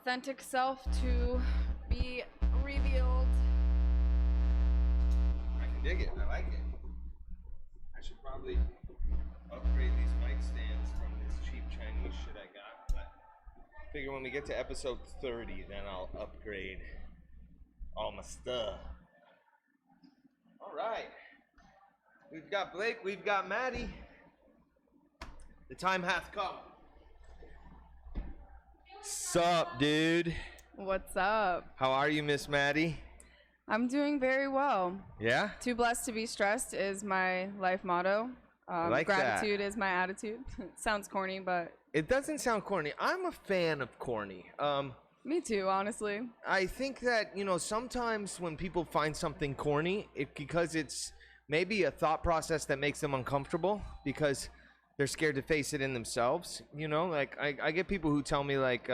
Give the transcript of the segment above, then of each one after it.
authentic self to be revealed. I can dig it. I like it. I should probably upgrade these mic stands from this cheap Chinese shit I got. But I figure when we get to episode 30, then I'll upgrade all my stuff. All right. We've got Blake. We've got Maddie. The time hath come. Sup, dude? What's up? How are you, Miss Maddie? I'm doing very well. Yeah? Too blessed to be stressed is my life motto. I like gratitude is my attitude. Sounds corny, but it doesn't sound corny. I'm a fan of corny. Me too, honestly. I think that, sometimes when people find something corny, because it's maybe a thought process that makes them uncomfortable because they're scared to face it in themselves. Like I get people who tell me like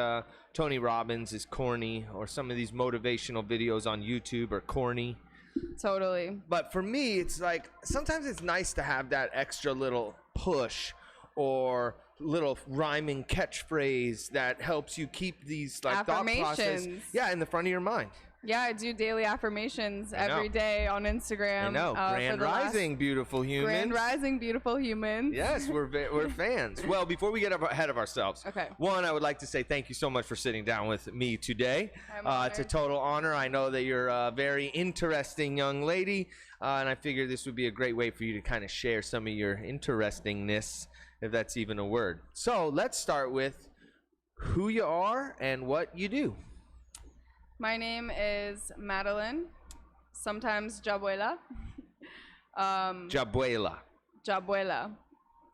Tony Robbins is corny, or some of these motivational videos on YouTube are corny. Totally. But for me, it's like sometimes it's nice to have that extra little push or little rhyming catchphrase that helps you keep these like thought process in the front of your mind. Yeah, I do daily affirmations every day on Instagram. I know. Grand rising, beautiful humans. Grand rising, beautiful humans. Yes, we're fans. Well, before we get ahead of ourselves, okay. One, I would like to say thank you so much for sitting down with me today. It's a total honor. I know that you're a very interesting young lady, and I figured this would be a great way for you to kind of share some of your interestingness, if that's even a word. So let's start with who you are and what you do. My name is Madeline, sometimes Jabuela. Jabuela. Jabuela.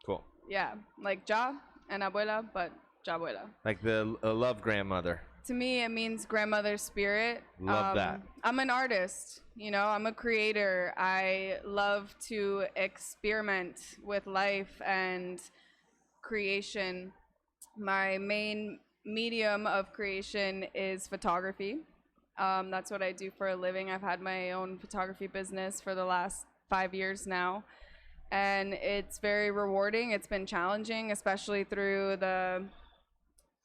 Cool. Yeah, like Ja and Abuela, but Jabuela. Like the love grandmother. To me, it means grandmother's spirit. Love that. I'm an artist, I'm a creator. I love to experiment with life and creation. My main medium of creation is photography. That's what I do for a living. I've had my own photography business for the last 5 years now, and it's very rewarding. It's been challenging, especially through the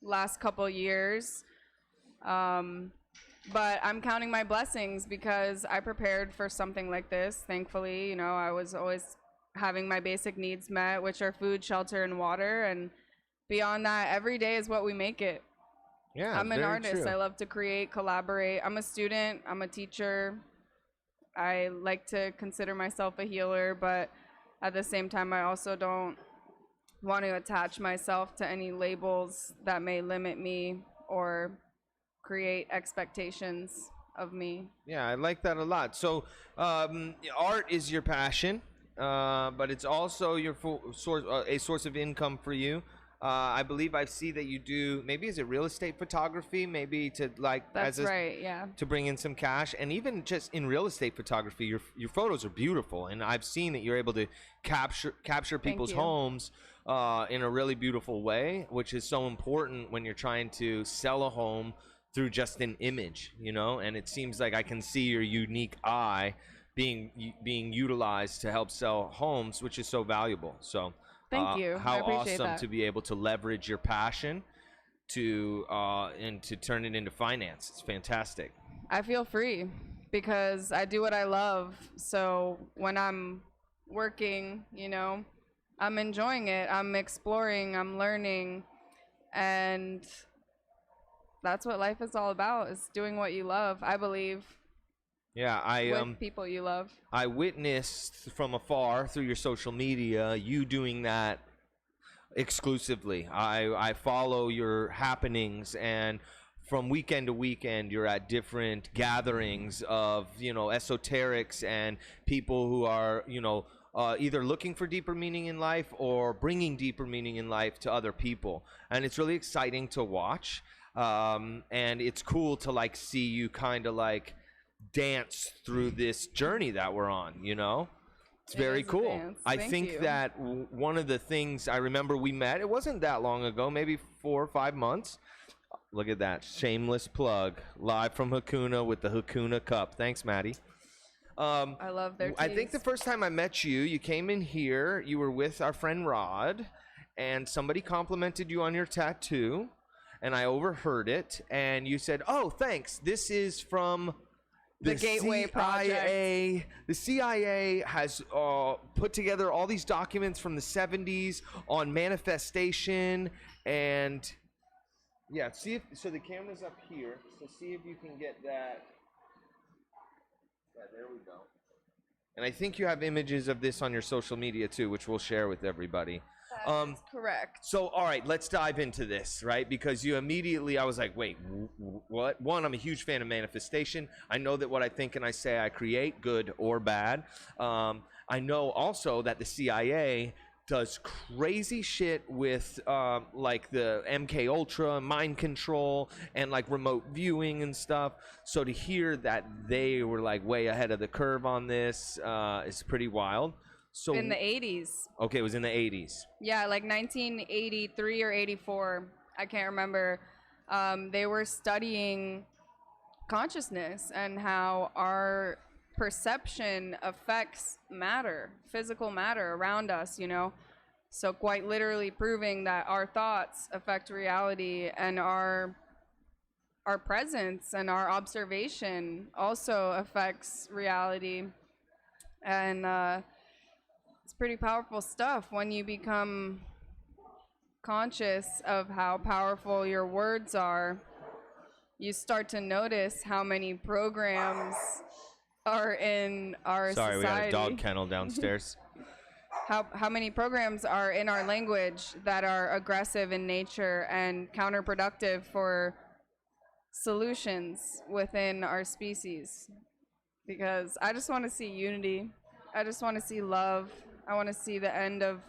last couple years. But I'm counting my blessings because I prepared for something like this. Thankfully, I was always having my basic needs met, which are food, shelter, and water. And beyond that, every day is what we make it. Yeah, I'm an artist. True. I love to create, collaborate. I'm a student. I'm a teacher. I like to consider myself a healer, but at the same time, I also don't want to attach myself to any labels that may limit me or create expectations of me. Yeah, I like that a lot. So art is your passion, but it's also your a source of income for you. I believe I see that you do, maybe is it real estate photography, maybe to like that's right, yeah, to bring in some cash. And even just in real estate photography, your photos are beautiful, and I've seen that you're able to capture people's homes in a really beautiful way, which is so important when you're trying to sell a home through just an image, and it seems like I can see your unique eye being utilized to help sell homes, which is so valuable. So thank you. How I appreciate awesome that. to be able to leverage your passion to and to turn it into finance. It's fantastic. I feel free because I do what I love. So when I'm working, I'm enjoying it. I'm exploring, I'm learning, and that's what life is all about, is doing what you love, I believe. Yeah, with people you love. I witnessed from afar through your social media you doing that exclusively. I follow your happenings, and from weekend to weekend you're at different gatherings of esoterics and people who are either looking for deeper meaning in life or bringing deeper meaning in life to other people, and it's really exciting to watch. And it's cool to like see you kind of like dance through this journey that we're on, It's very cool. I think that one of the things I remember we met, it wasn't that long ago, maybe 4 or 5 months. Look at that shameless plug, live from Hakuna with the Hakuna cup. Thanks, Maddie. I love their teas. I think the first time I met you, you came in here, you were with our friend Rod, and somebody complimented you on your tattoo. and I overheard it, and you said, "Oh, thanks. This is from The Gateway Project." The CIA has put together all these documents from the 70s on manifestation, and yeah, see if so. The camera's up here, so see if you can get that. Yeah, there we go. And I think you have images of this on your social media too, which we'll share with everybody. That's correct. So, all right, let's dive into this, right? Because you immediately, I was like, wait, what? One, I'm a huge fan of manifestation. I know that what I think and I say I create, good or bad. I know also that the CIA does crazy shit with like the MK Ultra, mind control, and like remote viewing and stuff. So to hear that they were like way ahead of the curve on this is pretty wild. So In the 80s. Okay, it was in the 80s. Yeah, like 1983 or 84. I can't remember. They were studying consciousness and how our perception affects matter, physical matter around us, you know? So quite literally proving that our thoughts affect reality, and our presence and our observation also affects reality. And it's pretty powerful stuff when you become conscious of how powerful your words are. You start to notice how many programs are in our Sorry, society. we got a dog kennel downstairs. How many programs are in our language that are aggressive in nature and counterproductive for solutions within our species. Because I just want to see unity. I just want to see love. I want to see the end of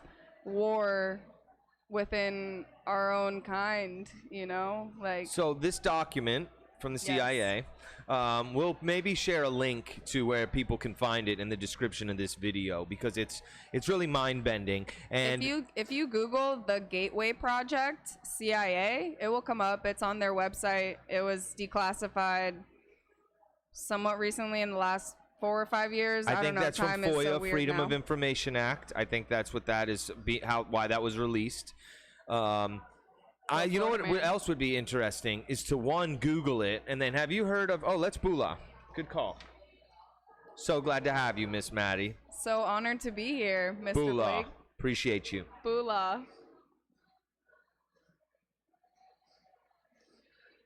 war within our own kind, you know? Like, So this document from the CIA, we'll maybe share a link to where people can find it in the description of this video, because it's really mind-bending. And if you Google the Gateway Project CIA, it will come up. It's on their website. It was declassified somewhat recently in the last 4 or 5 years. I don't think know. that's from Time is so FOIA, weird Freedom now. of Information Act. I think that's what that is, why that was released. You know what else would be interesting is to, one, Google it, and then have you heard of, let's Bula. Good call. So glad to have you, Miss Maddie. So honored to be here, Mr. Bula. Blake. Appreciate you. Bula.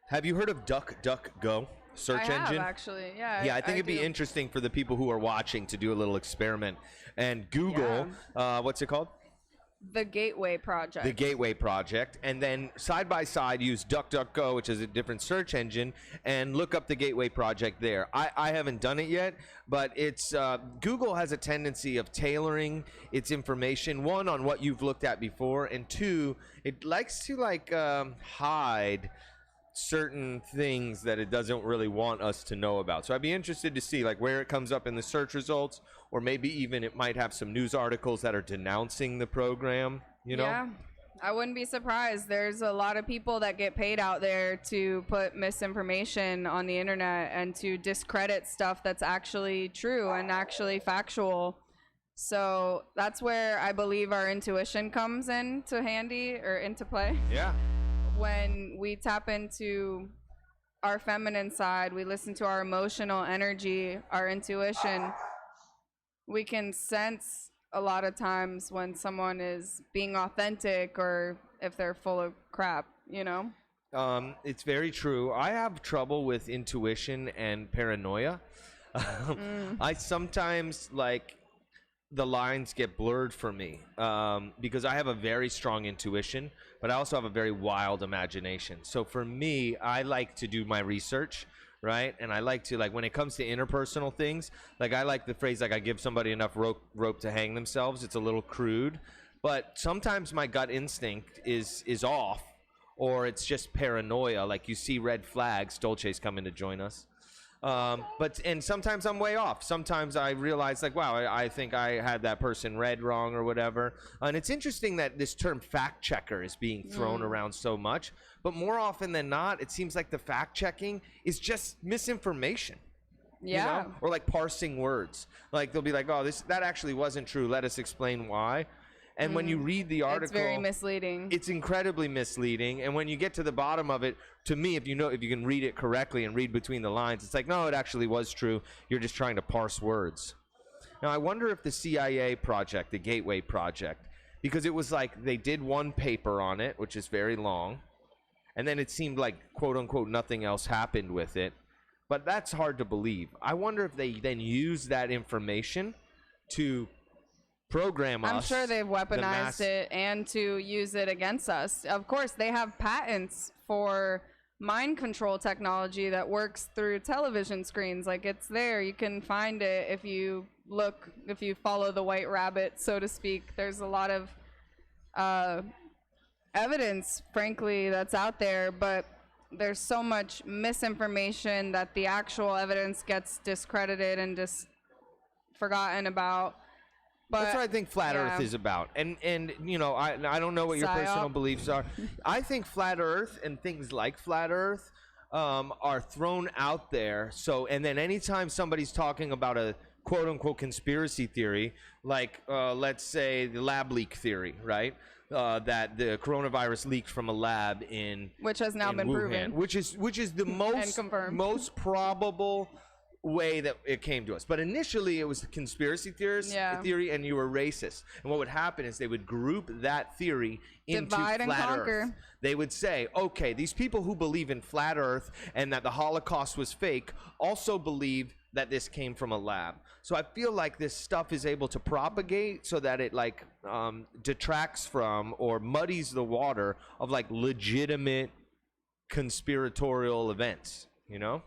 Have you heard of DuckDuckGo? Search I engine? have, actually. Yeah. Yeah, I think it'd be do. interesting for the people who are watching to do a little experiment. And Google, what's it called? The Gateway Project. The Gateway Project, and then side by side use DuckDuckGo, which is a different search engine, and look up the Gateway Project there. I haven't done it yet, but it's Google has a tendency of tailoring its information, one, on what you've looked at before, and two, it likes to hide certain things that it doesn't really want us to know about. So I'd be interested to see where it comes up in the search results, or maybe even it might have some news articles that are denouncing the program, you know? Yeah, I wouldn't be surprised. There's a lot of people that get paid out there to put misinformation on the internet and to discredit stuff that's actually true and actually factual. So that's where I believe our intuition comes into play. Yeah. When we tap into our feminine side, we listen to our emotional energy, our intuition, we can sense a lot of times when someone is being authentic or if they're full of crap, you know? It's very true. I have trouble with intuition and paranoia. I sometimes the lines get blurred for me because I have a very strong intuition, but I also have a very wild imagination. So for me, I like to do my research, right? And I like to, when it comes to interpersonal things, I like the phrase, I give somebody enough rope to hang themselves. It's a little crude, but sometimes my gut instinct is off, or it's just paranoia. You see red flags. Dolce's coming to join us. And sometimes I'm way off. Sometimes I realize wow, I think I had that person read wrong or whatever. And it's interesting that this term fact checker is being thrown around so much, but more often than not, it seems like the fact checking is just misinformation. Yeah. You know? Or parsing words. They'll be that actually wasn't true. Let us explain why. And when you read the article, it's very misleading. It's incredibly misleading. And when you get to the bottom of it, to me, if you can read it correctly and read between the lines, it's like, no, it actually was true. You're just trying to parse words. Now, I wonder if the CIA project, the Gateway Project, because it was like they did one paper on it, which is very long, and then it seemed like, quote unquote, nothing else happened with it. But that's hard to believe. I wonder if they then use that information to program us. I'm sure they've weaponized it and to use it against us. Of course, they have patents for mind control technology that works through television screens. Like, it's there. You can find it if you follow the white rabbit, so to speak. There's a lot of evidence, frankly, that's out there, but there's so much misinformation that the actual evidence gets discredited and just forgotten about. But that's what I think flat Earth is about. And I don't know what your personal beliefs are. I think flat Earth and things like flat Earth are thrown out there. So, and then anytime somebody's talking about a quote unquote conspiracy theory, like let's say the lab leak theory, right? That the coronavirus leaked from a lab which has now been Wuhan, proven, which is the most probable way that it came to us. But initially it was a conspiracy theory, and you were racist. And what would happen is they would group that theory into divide and flat conquer. Earth. They would say, okay, these people who believe in flat Earth and that the Holocaust was fake also believe that this came from a lab. So I feel like this stuff is able to propagate so that it detracts from or muddies the water of like legitimate conspiratorial events, you know?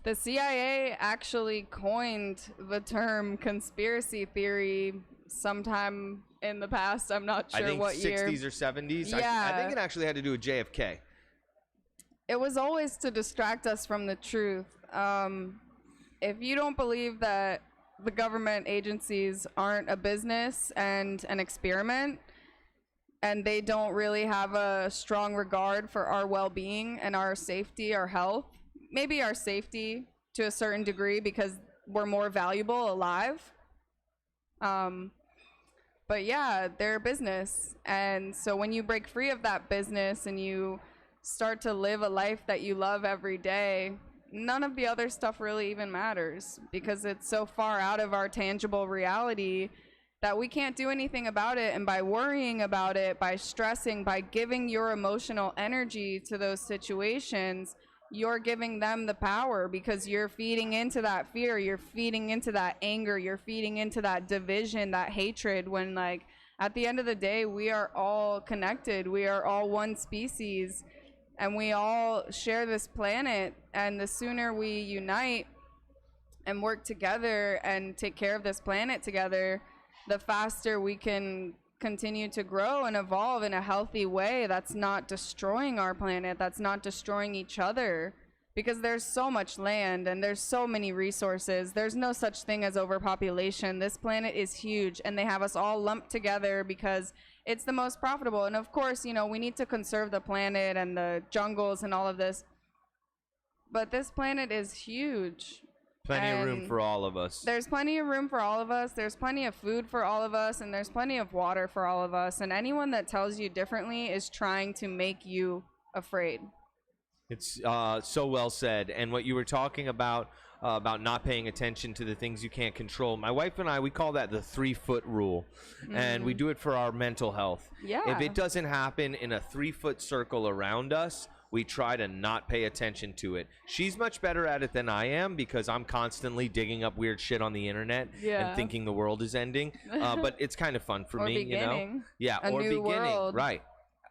The CIA actually coined the term conspiracy theory sometime in the past. I'm not sure what year. I think 60s or 70s. Yeah. I think it actually had to do with JFK. It was always to distract us from the truth. If you don't believe that the government agencies aren't a business and an experiment, and they don't really have a strong regard for our well-being and our safety, our health, maybe our safety to a certain degree because we're more valuable alive. But yeah, they're a business. And so when you break free of that business and you start to live a life that you love every day, none of the other stuff really even matters because it's so far out of our tangible reality that we can't do anything about it. And by worrying about it, by stressing, by giving your emotional energy to those situations, you're giving them the power because you're feeding into that fear, you're feeding into that anger, you're feeding into that division, that hatred, when like at the end of the day, we are all connected. We are all one species and we all share this planet. And the sooner we unite and work together and take care of this planet together, the faster we can continue to grow and evolve in a healthy way that's not destroying our planet, that's not destroying each other, because there's so much land and there's so many resources. There's no such thing as overpopulation. This planet is huge and they have us all lumped together because it's the most profitable. And of course, you know, we need to conserve the planet and the jungles and all of this, but this planet is huge. Plenty of room for all of us. There's plenty of room for all of us. There's plenty of food for all of us. And there's plenty of water for all of us. And anyone that tells you differently is trying to make you afraid. It's so well said. And what you were talking about not paying attention to the things you can't control. My wife and I, we call that the 3-foot rule. And we do it for our mental health. Yeah. If it doesn't happen in a 3-foot circle around us, we try to not pay attention to it. She's much better at it than I am because I'm constantly digging up weird shit on the internet and thinking the world is ending. But it's kind of fun for me, beginning. You know? Yeah, a or new beginning. World. Right.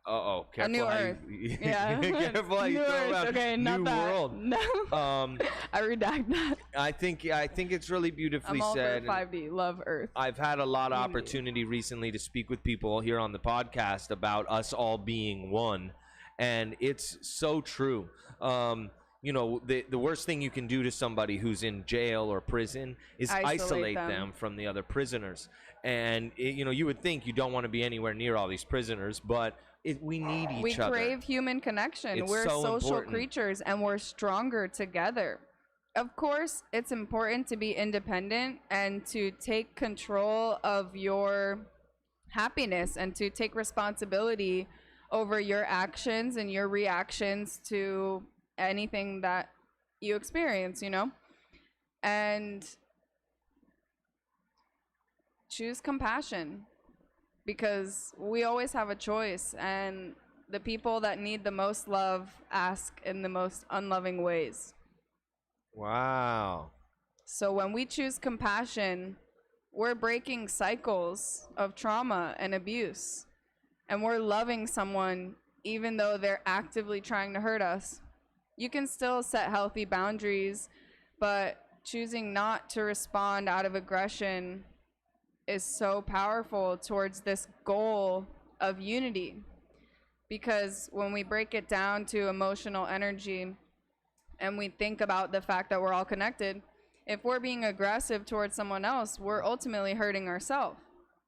Uh-oh, careful. A new Earth. Yeah. Careful how you New throw Earth. out Okay, new not that. world. No. I redact that. I think it's really beautifully I'm all said. for 5D. Love Earth. I've had a lot of opportunity recently to speak with people here on the podcast about us all being one. And it's so true. You know, the worst thing you can do to somebody who's in jail or prison is isolate them from the other prisoners. And, you know, you would think you don't want to be anywhere near all these prisoners, but we need each other. We crave human connection. We're so social important. creatures, and we're stronger together. Of course, it's important to be independent and to take control of your happiness and to take responsibility over your actions and your reactions to anything that you experience, you know? And choose compassion, because we always have a choice, and the people that need the most love ask in the most unloving ways. Wow. So when we choose compassion, we're breaking cycles of trauma and abuse, and we're loving someone even though they're actively trying to hurt us. You can still set healthy boundaries, but choosing not to respond out of aggression is so powerful towards this goal of unity. Because when we break it down to emotional energy and we think about the fact that we're all connected, if we're being aggressive towards someone else, we're ultimately hurting ourselves.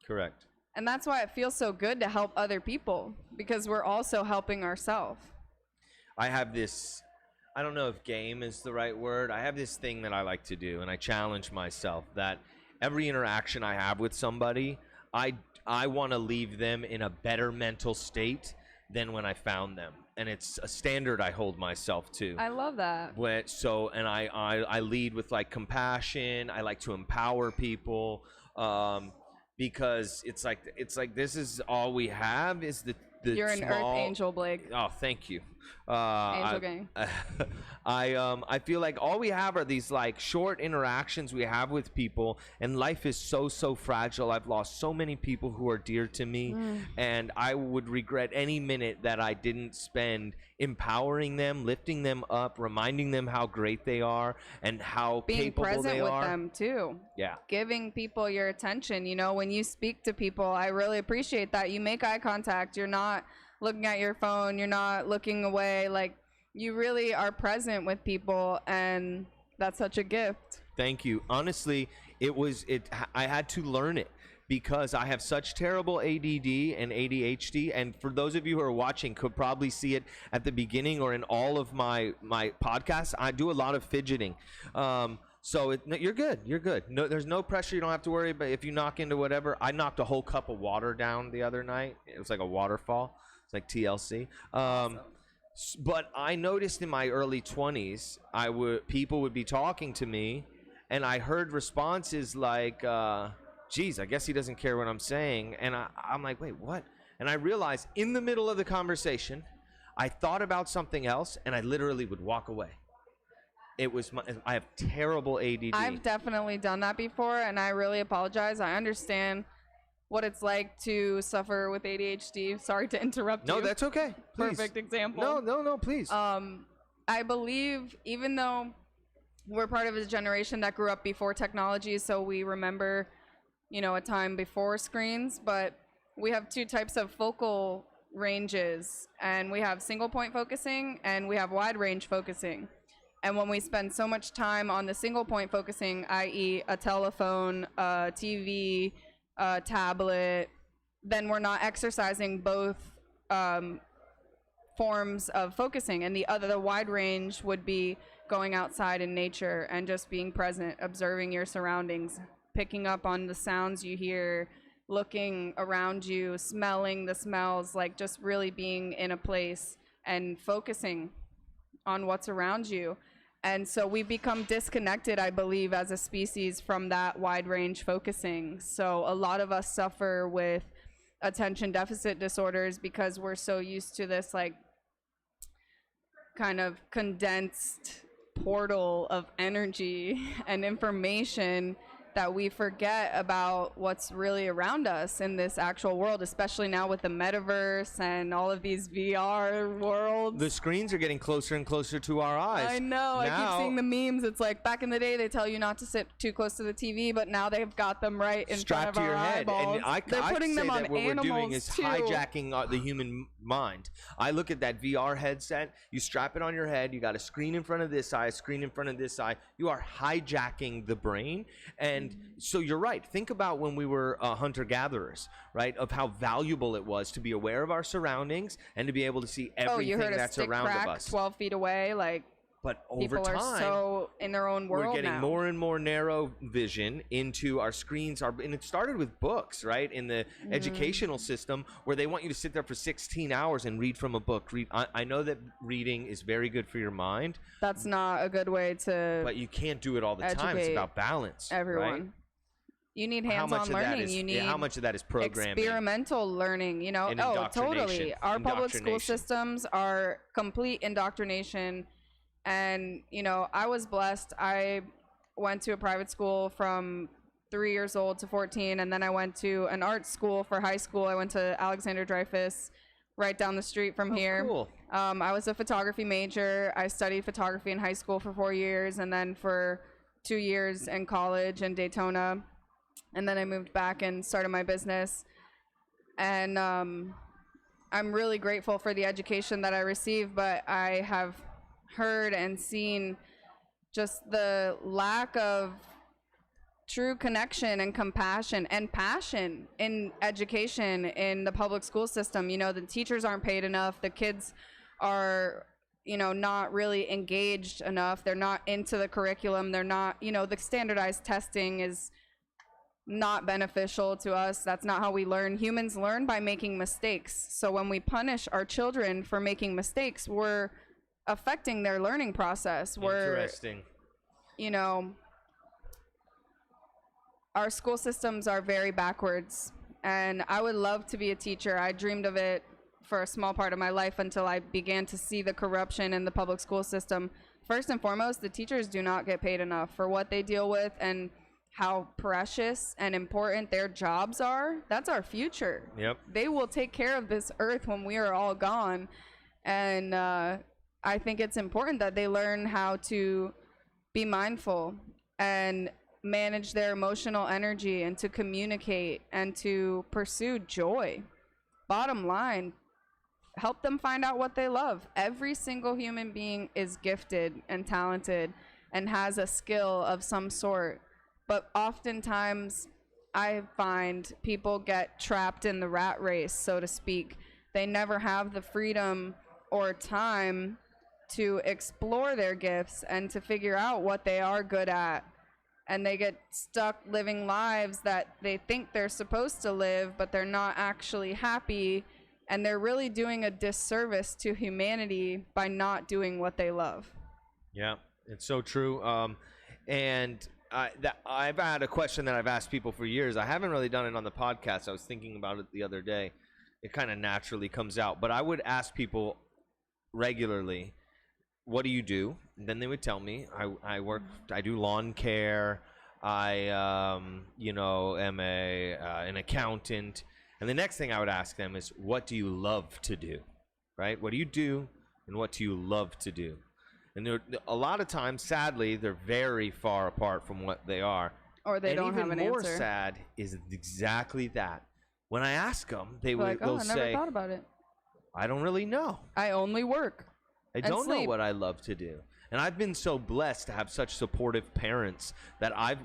Correct. And that's why it feels so good to help other people, because we're also helping ourselves. I have this, I don't know if game is the right word. I have this thing that I like to do, and I challenge myself that every interaction I have with somebody, I want to leave them in a better mental state than when I found them. And it's a standard I hold myself to. I love that. And I lead with like compassion. I like to empower people, because it's like this is all we have is the You're an small... Earth Angel, Blake. Oh, thank you. Angel gang. I feel like all we have are these like short interactions we have with people, and life is so fragile. I've lost so many people who are dear to me, and I would regret any minute that I didn't spend empowering them, lifting them up, reminding them how great they are and how being capable present they with are. them too. Yeah. Giving people your attention. You know, when you speak to people, I really appreciate that. You make eye contact. You're not looking at your phone. You're not looking away. Like, you really are present with people, and that's such a gift. Thank you. Honestly, I had to learn it because I have such terrible ADD and ADHD, and for those of you who are watching could probably see it at the beginning or in all of my podcasts. I do a lot of fidgeting. So you're good. You're good. No, there's no pressure. You don't have to worry. But if you knock into whatever, I knocked a whole cup of water down the other night. It was like a waterfall. It's like TLC. Awesome. But I noticed in my early 20s, people would be talking to me, and I heard responses like, geez, I guess he doesn't care what I'm saying. And I'm like, wait, what? And I realized in the middle of the conversation, I thought about something else, and I literally would walk away. I have terrible ADD. I've definitely done that before, and I really apologize. I understand what it's like to suffer with ADHD. Sorry to interrupt you. No, that's okay. Please. Perfect example. No, please. I believe, even though we're part of a generation that grew up before technology, so we remember, you know, a time before screens, but we have two types of focal ranges, and we have single point focusing and we have wide range focusing. And when we spend so much time on the single point focusing, i.e. a telephone, a TV, a tablet, then we're not exercising both forms of focusing. And the wide range would be going outside in nature and just being present, observing your surroundings, picking up on the sounds you hear, looking around you, smelling the smells, like just really being in a place and focusing on what's around you. And so we become disconnected, I believe, as a species from that wide range focusing. So a lot of us suffer with attention deficit disorders because we're so used to this like kind of condensed portal of energy and information that we forget about what's really around us in this actual world, especially now with the Metaverse and all of these VR worlds. The screens are getting closer and closer to our eyes. I know. I keep seeing the memes. It's like back in the day, they tell you not to sit too close to the TV, but now they've got them right in front of our eyeballs. And They're putting them on that what animals we're doing is too. hijacking the human mind. I look at that VR headset. You strap it on your head. You got a screen in front of this eye, a screen in front of this eye. You are hijacking the brain. And so you're right. Think about when we were hunter-gatherers, right, of how valuable it was to be aware of our surroundings and to be able to see everything that's around of us. 12 feet away, like. But over People time, are so in their own world we're getting now. more and more narrow vision into our screens. And it started with books, right? In the educational system, where they want you to sit there for 16 hours and read from a book. I know that reading is very good for your mind. That's not a good way to. But you can't do it all the time. It's about balance. Everyone. Right? You need hands-on learning. You need how much of that is programming? Experimental learning, you know. And Totally. Our public school systems are complete indoctrination. And, you know, I was blessed. I went to a private school from 3 years old to 14, and then I went to an art school for high school. I went to Alexander Dreyfus, right down the street from here. Cool. I was a photography major. I studied photography in high school for 4 years, and then for 2 years in college in Daytona. And then I moved back and started my business. And I'm really grateful for the education that I received, but I have heard and seen just the lack of true connection and compassion and passion in education in the public school system. You know, the teachers aren't paid enough. The kids are, you know, not really engaged enough. They're not into the curriculum. They're not, you know, the standardized testing is not beneficial to us. That's not how we learn. Humans learn by making mistakes. So when we punish our children for making mistakes, we're affecting their learning process. Interesting. You know, our school systems are very backwards, and I would love to be a teacher. I dreamed of it for a small part of my life until I began to see the corruption in the public school system. First and foremost, the teachers do not get paid enough for what they deal with and how precious and important their jobs are. That's our future. Yep. They will take care of this earth when we are all gone. And I think it's important that they learn how to be mindful and manage their emotional energy and to communicate and to pursue joy. Bottom line, help them find out what they love. Every single human being is gifted and talented and has a skill of some sort. But oftentimes, I find people get trapped in the rat race, so to speak. They never have the freedom or time to explore their gifts and to figure out what they are good at. And they get stuck living lives that they think they're supposed to live, but they're not actually happy. And they're really doing a disservice to humanity by not doing what they love. Yeah, it's so true. And I've had a question that I've asked people for years. I haven't really done it on the podcast. I was thinking about it the other day. It kind of naturally comes out. But I would ask people regularly, what do you do? And then they would tell me, I work, I do lawn care. I, am an accountant. And the next thing I would ask them is, what do you love to do? Right? What do you do? And what do you love to do? And a lot of times, sadly, they're very far apart from what they are. Or they don't have an answer. And even more sad is exactly that. When I ask them, they'll I never say, thought about it. I don't really know. I only work. I don't know what I love to do. And I've been so blessed to have such supportive parents that I've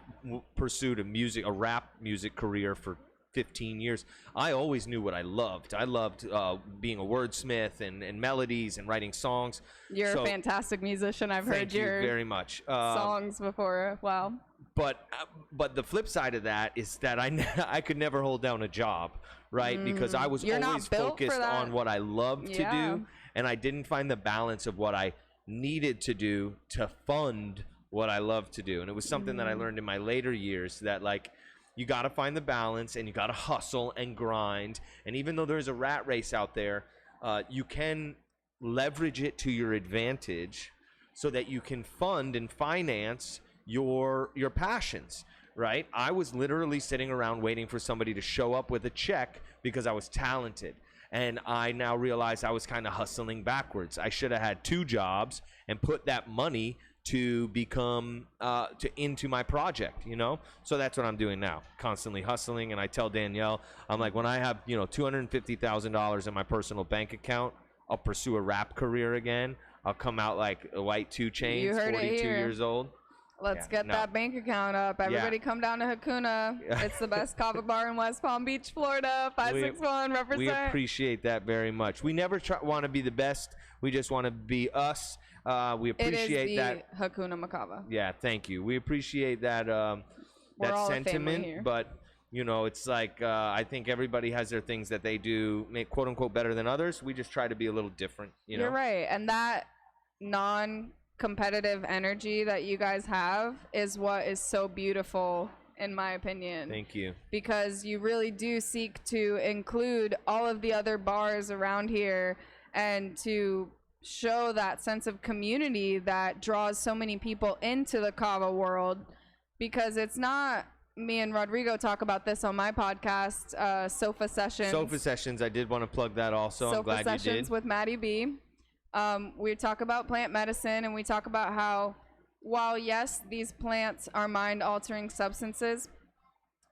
pursued a rap music career for 15 years. I always knew what I loved. I loved being a wordsmith and melodies and writing songs. You're a fantastic musician. I've heard Thank you very much. Songs before. Wow. But the flip side of that is that I could never hold down a job, right? Because I was always focused on what I loved to do, and I didn't find the balance of what I needed to do to fund what I love to do. And it was something that I learned in my later years, that like, you got to find the balance and you got to hustle and grind. And even though there's a rat race out there, you can leverage it to your advantage so that you can fund and finance your passions, right? I was literally sitting around waiting for somebody to show up with a check because I was talented. And I now realize I was kind of hustling backwards. I should have had 2 jobs and put that money to become into my project, you know? So that's what I'm doing now, constantly hustling. And I tell Danielle, I'm like, when I have, $250,000 in my personal bank account, I'll pursue a rap career again. I'll come out like a white 2 Chainz, 42 years old. Let's get that bank account up. Everybody come down to Hakuna. It's the best kava bar in West Palm Beach, Florida. 561, represent. We appreciate that very much. We never want to be the best. We just want to be us. We appreciate that. It is the Hakuna Matata. Yeah, thank you. We appreciate that that all a family sentiment, here. but you know, it's like I think everybody has their things that they do make quote unquote better than others. We just try to be a little different, you know. You're right, and that non-competitive energy that you guys have is what is so beautiful, in my opinion. Thank you. Because you really do seek to include all of the other bars around here and to show that sense of community that draws so many people into the kava world, because it's not, me and Rodrigo talk about this on my podcast, Sofa Sessions. Sofa Sessions, I did want to plug that also. I'm glad you did. Sofa Sessions with Maddie B. We talk about plant medicine, and we talk about how, while yes, these plants are mind-altering substances,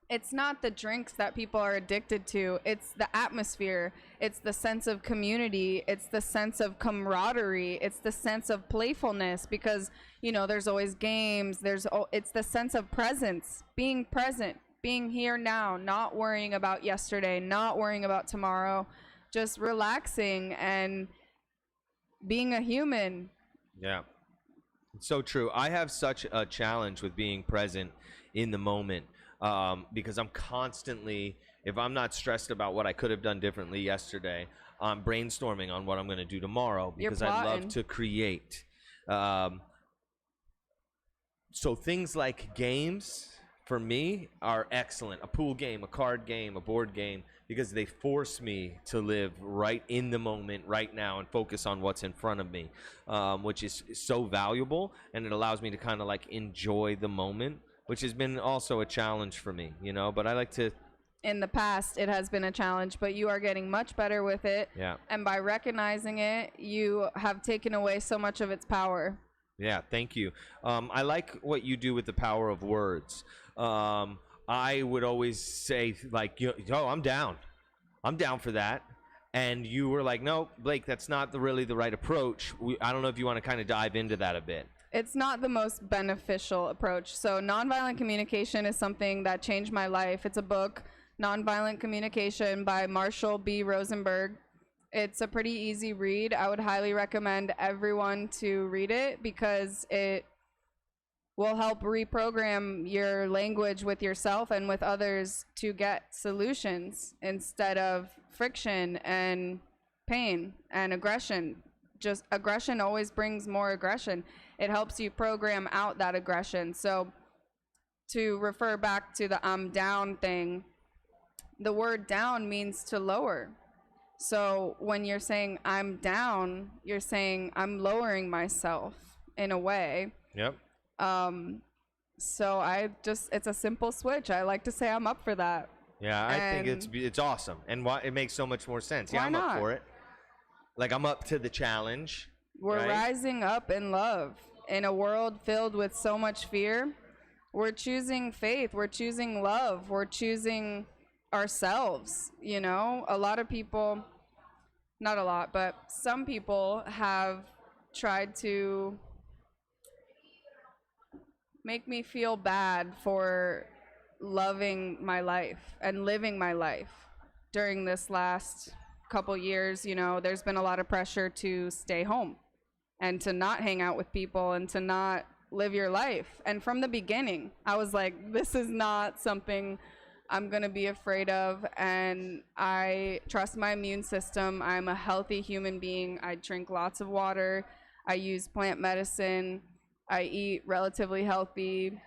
it's not the drinks that people are addicted to. It's the atmosphere. It's the sense of community. It's the sense of camaraderie. It's the sense of playfulness, because, you know, there's always games. It's the sense of presence, being present, being here now, not worrying about yesterday, not worrying about tomorrow, just relaxing and being a human. Yeah. It's so true. I have such a challenge with being present in the moment. Because I'm constantly, if I'm not stressed about what I could have done differently yesterday, I'm brainstorming on what I'm going to do tomorrow, because I love to create. So things like games, for me, are excellent. A pool game, a card game, a board game, because they force me to live right in the moment, right now, and focus on what's in front of me, which is so valuable, and it allows me to kind of like enjoy the moment, which has been also a challenge for me, you know, but I like to... In the past, it has been a challenge, but you are getting much better with it. Yeah. And by recognizing it, you have taken away so much of its power. Yeah, thank you. I like what you do with the power of words. I would always say, like, yo, I'm down. I'm down for that. And you were like, no, Blake, that's not really the right approach. I don't know if you want to kind of dive into that a bit. It's not the most beneficial approach. So Nonviolent Communication is something that changed my life. It's a book, Nonviolent Communication by Marshall B. Rosenberg. It's a pretty easy read. I would highly recommend everyone to read it, because it will help reprogram your language with yourself and with others to get solutions instead of friction and pain and aggression. Just aggression always brings more aggression. It helps you program out that aggression. So to refer back to the I'm down thing, the word down means to lower. So when you're saying I'm down, you're saying I'm lowering myself in a way. Yep. So it's a simple switch. I like to say I'm up for that. Yeah, I think it's awesome. And it makes so much more sense. Yeah, I'm up for it. Like, I'm up to the challenge. We're rising up in love. In a world filled with so much fear, we're choosing faith. We're choosing love. We're choosing ourselves. You know, a lot of people, not a lot, but some people have tried to make me feel bad for loving my life and living my life during this last couple years. You know, there's been a lot of pressure to stay home and to not hang out with people and to not live your life. And from the beginning, I was like, this is not something I'm going to be afraid of. And I trust my immune system. I'm a healthy human being. I drink lots of water. I use plant medicine. I eat relatively healthy.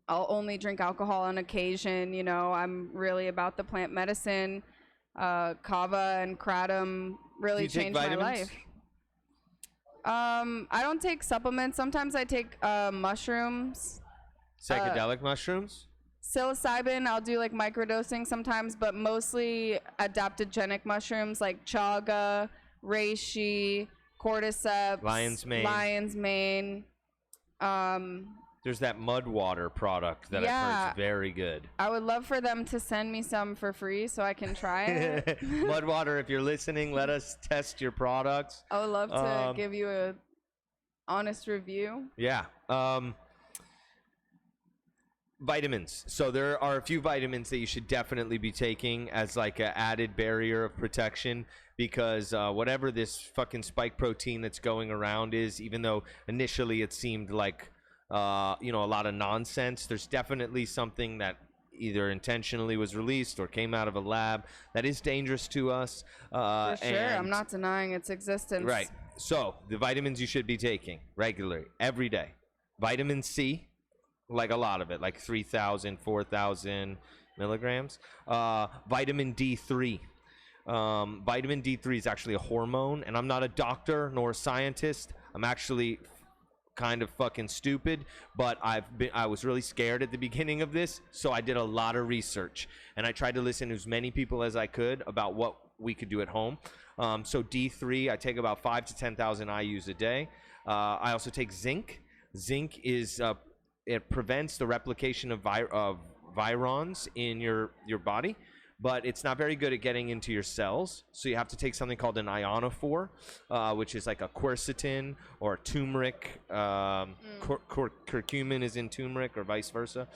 I'll only drink alcohol on occasion. You know, I'm really about the plant medicine. Kava and kratom really changed my life. I don't take supplements. Sometimes I take mushrooms. Psychedelic mushrooms? Psilocybin, I'll do like microdosing sometimes, but mostly adaptogenic mushrooms like chaga, reishi, cordyceps, lion's mane. There's that mud water product that I've heard is very good. I would love for them to send me some for free so I can try it. Mud water, if you're listening, let us test your products. I would love to give you a honest review. Yeah. Vitamins. So there are a few vitamins that you should definitely be taking as like an added barrier of protection. because whatever this fucking spike protein that's going around is, even though initially it seemed like a lot of nonsense, there's definitely something that either intentionally was released or came out of a lab that is dangerous to us. For sure, I'm not denying its existence. Right. So the vitamins you should be taking regularly, every day. Vitamin C, like a lot of it, like 3,000, 4,000 milligrams. Vitamin D3. Vitamin D3 is actually a hormone, and I'm not a doctor nor a scientist. I'm actually kind of fucking stupid, but I was really scared at the beginning of this, so I did a lot of research, and I tried to listen to as many people as I could about what we could do at home. So D3, I take about 5 to 10,000 IUs a day. I also take zinc. Zinc is it prevents the replication of virons in your body, but it's not very good at getting into your cells. So you have to take something called an ionophore, which is like a quercetin or a turmeric. Curcumin is in turmeric or vice versa.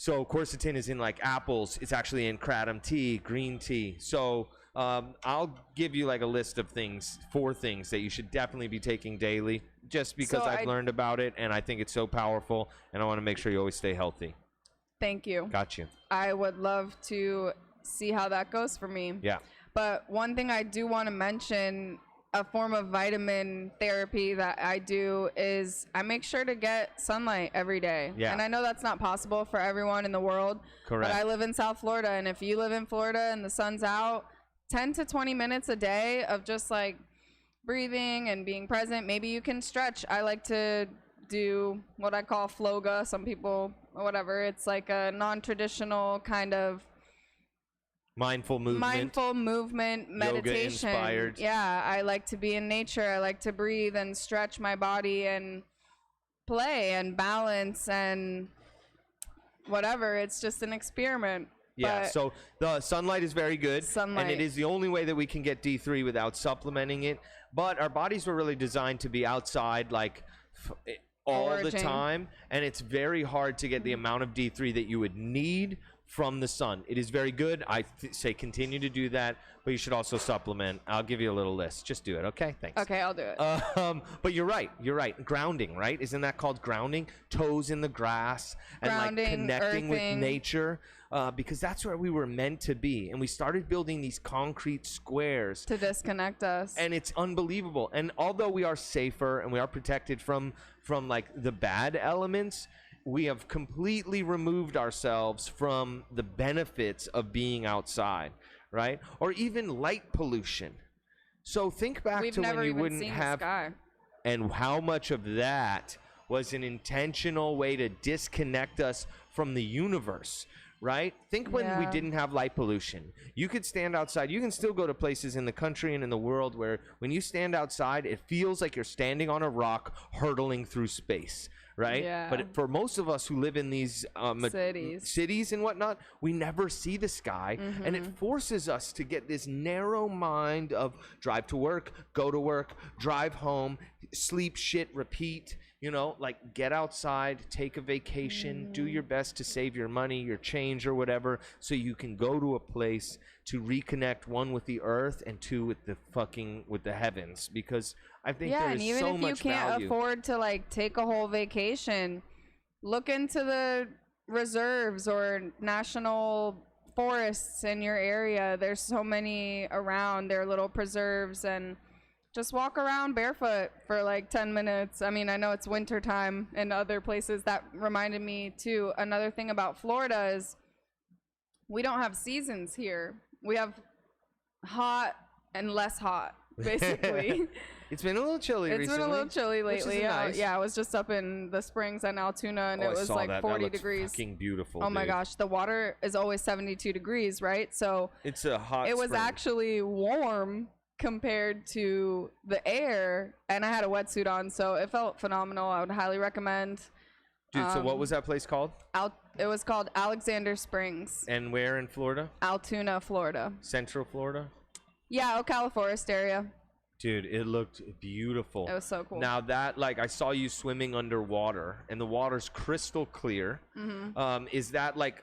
So quercetin is in like apples. It's actually in kratom tea, green tea. So I'll give you like a list of things, 4 things that you should definitely be taking daily, just because I've learned about it and I think it's so powerful, and I want to make sure you always stay healthy. Thank you. Got you. I would love to see how that goes for me. Yeah. But one thing I do want to mention, a form of vitamin therapy that I do is I make sure to get sunlight every day. Yeah. And I know that's not possible for everyone in the world. Correct. But I live in South Florida, and if you live in Florida and the sun's out, 10 to 20 minutes a day of just like breathing and being present. Maybe you can stretch. I like to do what I call floga. Some people, whatever. It's like a non-traditional kind of mindful movement, meditation. Yoga inspired. Yeah, I like to be in nature. I like to breathe and stretch my body and play and balance and whatever. It's just an experiment. Yeah, so the sunlight is very good. Sunlight. And it is the only way that we can get D3 without supplementing it. But our bodies were really designed to be outside like all the time. And it's very hard to get the amount of D3 that you would need from the sun. It is very good. I say continue to do that, but you should also supplement. I'll give you a little list. Just do it, okay? Thanks. Okay, I'll do it. But you're right. Grounding, right? Isn't that called grounding? Toes in the grass and Grounding, like connecting with earthing. nature, because that's where we were meant to be. And we started building these concrete squares To disconnect us. and it's unbelievable. And although we are safer and we are protected from like the bad elements, we have completely removed ourselves from the benefits of being outside, right? Or even light pollution. So think back We've to never when you even wouldn't seen have, the sky. and how much of that was an intentional way to disconnect us from the universe, right? Think when we Yeah. didn't have light pollution. You could stand outside. You can still go to places in the country and in the world where when you stand outside, it feels like you're standing on a rock hurtling through space, right? Yeah. But for most of us who live in these cities and whatnot, we never see the sky, and it forces us to get this narrow mind of drive to work, go to work, drive home, sleep, shit, repeat. You know, like get outside, take a vacation, do your best to save your money, your change or whatever, so you can go to a place to reconnect, one with the earth and two with the heavens, because I think Yeah, there and is even so if much you can't value. afford to like take a whole vacation, look into the reserves or national forests in your area. There's so many around. They're little preserves, and just walk around barefoot for like 10 minutes. I mean, I know it's winter time in other places. That reminded me too. Another thing about Florida is we don't have seasons here. We have hot and less hot, basically. It's been a little chilly recently. It's been a little chilly which is lately. nice. Yeah, I was just up in the Springs and Altoona, and Oh, it I was saw like that. 40 that looks degrees. Fucking beautiful. Oh my dude. gosh, the water is always 72 degrees, right? So It's a hot. it was spring. actually warm compared to the air, and I had a wetsuit on, so it felt phenomenal. I would highly recommend. Dude, so what was that place called? It was called Alexander Springs, And where in Florida? Altoona, Florida. Central Florida? Yeah, Ocala Forest area. Dude, it looked beautiful. It was so cool. Now that, like, I saw you swimming underwater, and the water's crystal clear. Is that like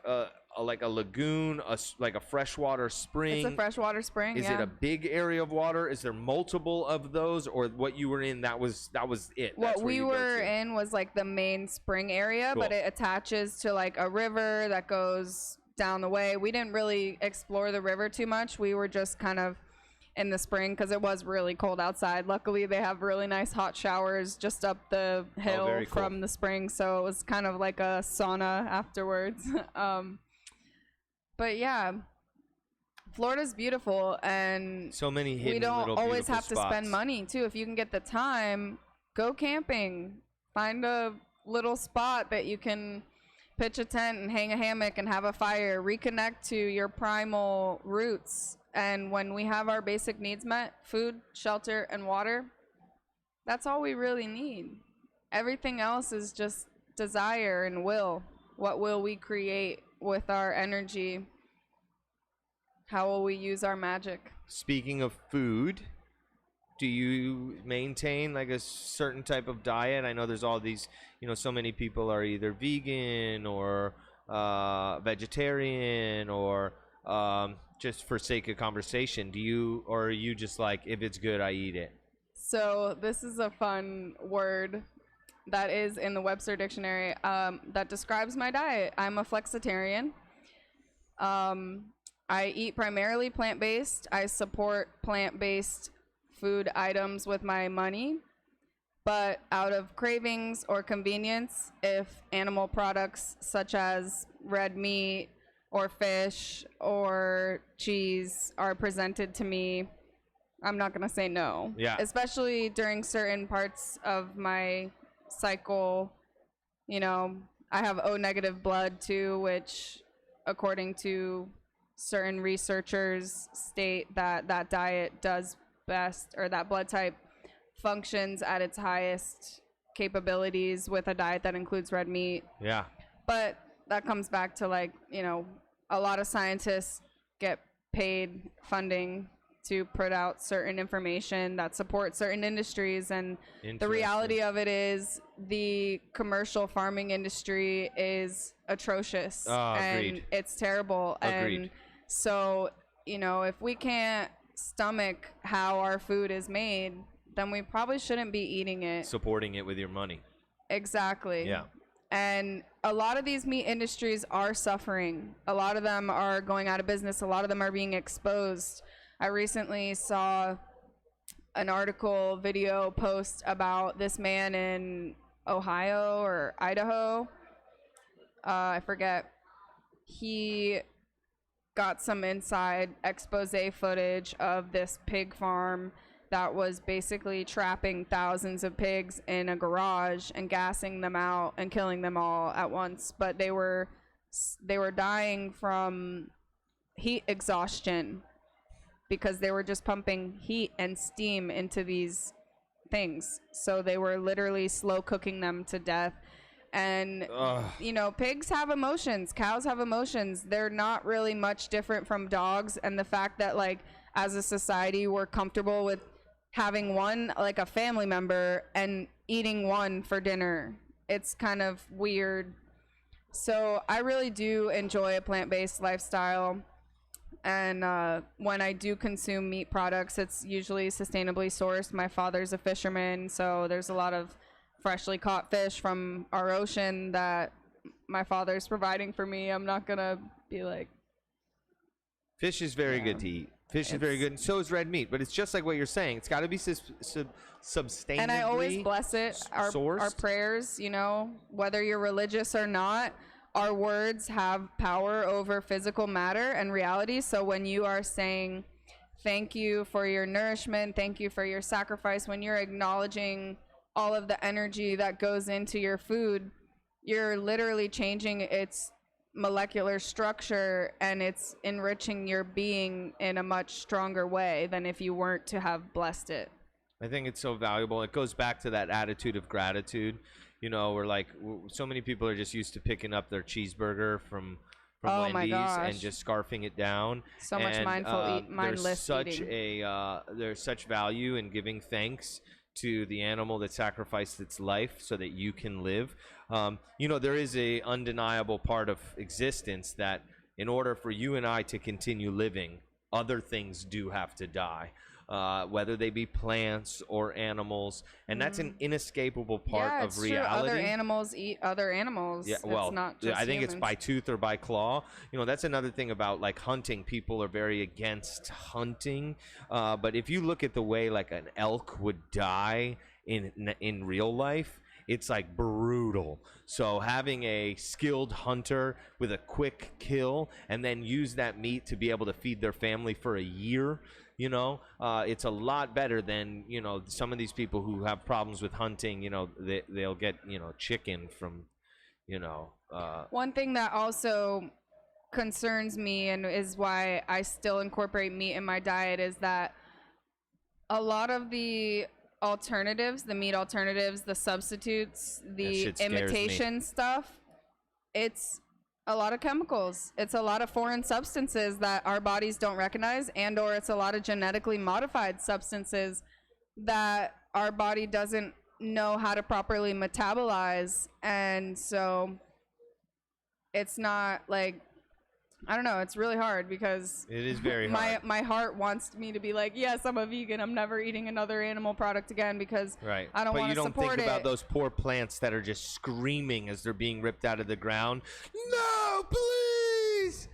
like a lagoon, like a freshwater spring? It's a freshwater spring. Is it a big area of water? Is there multiple of those, or what you were in? That was it. What we were in was like the main spring area, Cool. but it attaches to like a river that goes down the way. We didn't really explore the river too much. We were just kind of in the spring because it was really cold outside. Luckily, they have really nice hot showers just up the hill from the spring, so it was kind of like a sauna afterwards. But yeah, Florida's beautiful, and so many hidden we don't little always have spots. to spend money too. If you can get the time, go camping. Find a little spot that you can pitch a tent and hang a hammock and have a fire. Reconnect to your primal roots. And when we have our basic needs met, food, shelter, and water, that's all we really need. Everything else is just desire and will. What will we create with our energy? How will we use our magic? Speaking of food, do you maintain like a certain type of diet? I know there's all these, so many people are either vegan or vegetarian or just for sake of conversation. Or are you just like, if it's good, I eat it? So this is a fun word that is in the Webster Dictionary that describes my diet. I'm a flexitarian. I eat primarily plant-based. I support plant-based food items with my money, but out of cravings or convenience, if animal products such as red meat or fish or cheese are presented to me, I'm not going to say no. Yeah. Especially during certain parts of my cycle. I have O negative blood too, which according to certain researchers state that diet does best, or that blood type functions at its highest capabilities with a diet that includes red meat. Yeah. But that comes back to a lot of scientists get paid funding to put out certain information that supports certain industries, and the reality of it is the commercial farming industry is atrocious. And it's terrible. Agreed. And so, if we can't stomach how our food is made, then we probably shouldn't be eating it. Supporting it with your money. Exactly. Yeah. And a lot of these meat industries are suffering. A lot of them are going out of business. A lot of them are being exposed. I recently saw an article, video post about this man in Ohio or Idaho. I forget. He got some inside expose footage of this pig farm that was basically trapping thousands of pigs in a garage and gassing them out and killing them all at once. But they were dying from heat exhaustion because they were just pumping heat and steam into these things. So they were literally slow cooking them to death. And, pigs have emotions. Cows have emotions. They're not really much different from dogs. And the fact that, as a society, we're comfortable with having one, like a family member, and eating one for dinner. It's kind of weird. So I really do enjoy a plant-based lifestyle. And when I do consume meat products, it's usually sustainably sourced. My father's a fisherman, so there's a lot of freshly caught fish from our ocean that my father's providing for me. I'm not gonna be like... Fish is very good to eat. Fish is very good, and so is red meat. But it's just like what you're saying. It's got to be sustainably. And I always bless it. Our prayers, whether you're religious or not, our words have power over physical matter and reality. So when you are saying thank you for your nourishment, thank you for your sacrifice, when you're acknowledging all of the energy that goes into your food, you're literally changing its molecular structure, and it's enriching your being in a much stronger way than if you weren't to have blessed it. I think it's so valuable. It goes back to that attitude of gratitude. We're so many people are just used to picking up their cheeseburger from Wendy's and just scarfing it down. So much mindless eating. There's such value in giving thanks to the animal that sacrificed its life so that you can live. There is a undeniable part of existence that in order for you and I to continue living, other things do have to die. Whether they be plants or animals, and that's an inescapable part of reality. True. Other animals eat other animals. Yeah, It's well, not just I think it's humans. by tooth or by claw. That's another thing about like hunting. People are very against hunting, but if you look at the way like an elk would die in real life, it's like brutal. So having a skilled hunter with a quick kill and then use that meat to be able to feed their family for a year, it's a lot better than, some of these people who have problems with hunting. They'll get, chicken from, One thing that also concerns me and is why I still incorporate meat in my diet is that a lot of the alternatives, the meat alternatives, the substitutes, the imitation stuff, it's a lot of chemicals. It's a lot of foreign substances that our bodies don't recognize, and or it's a lot of genetically modified substances that our body doesn't know how to properly metabolize. And so it's not like, I don't know, it's really hard because it is very hard. My heart wants me to be like, yes, I'm a vegan. I'm never eating another animal product again because right. I don't want to support it. But you don't think about those poor plants that are just screaming as they're being ripped out of the ground. No, please!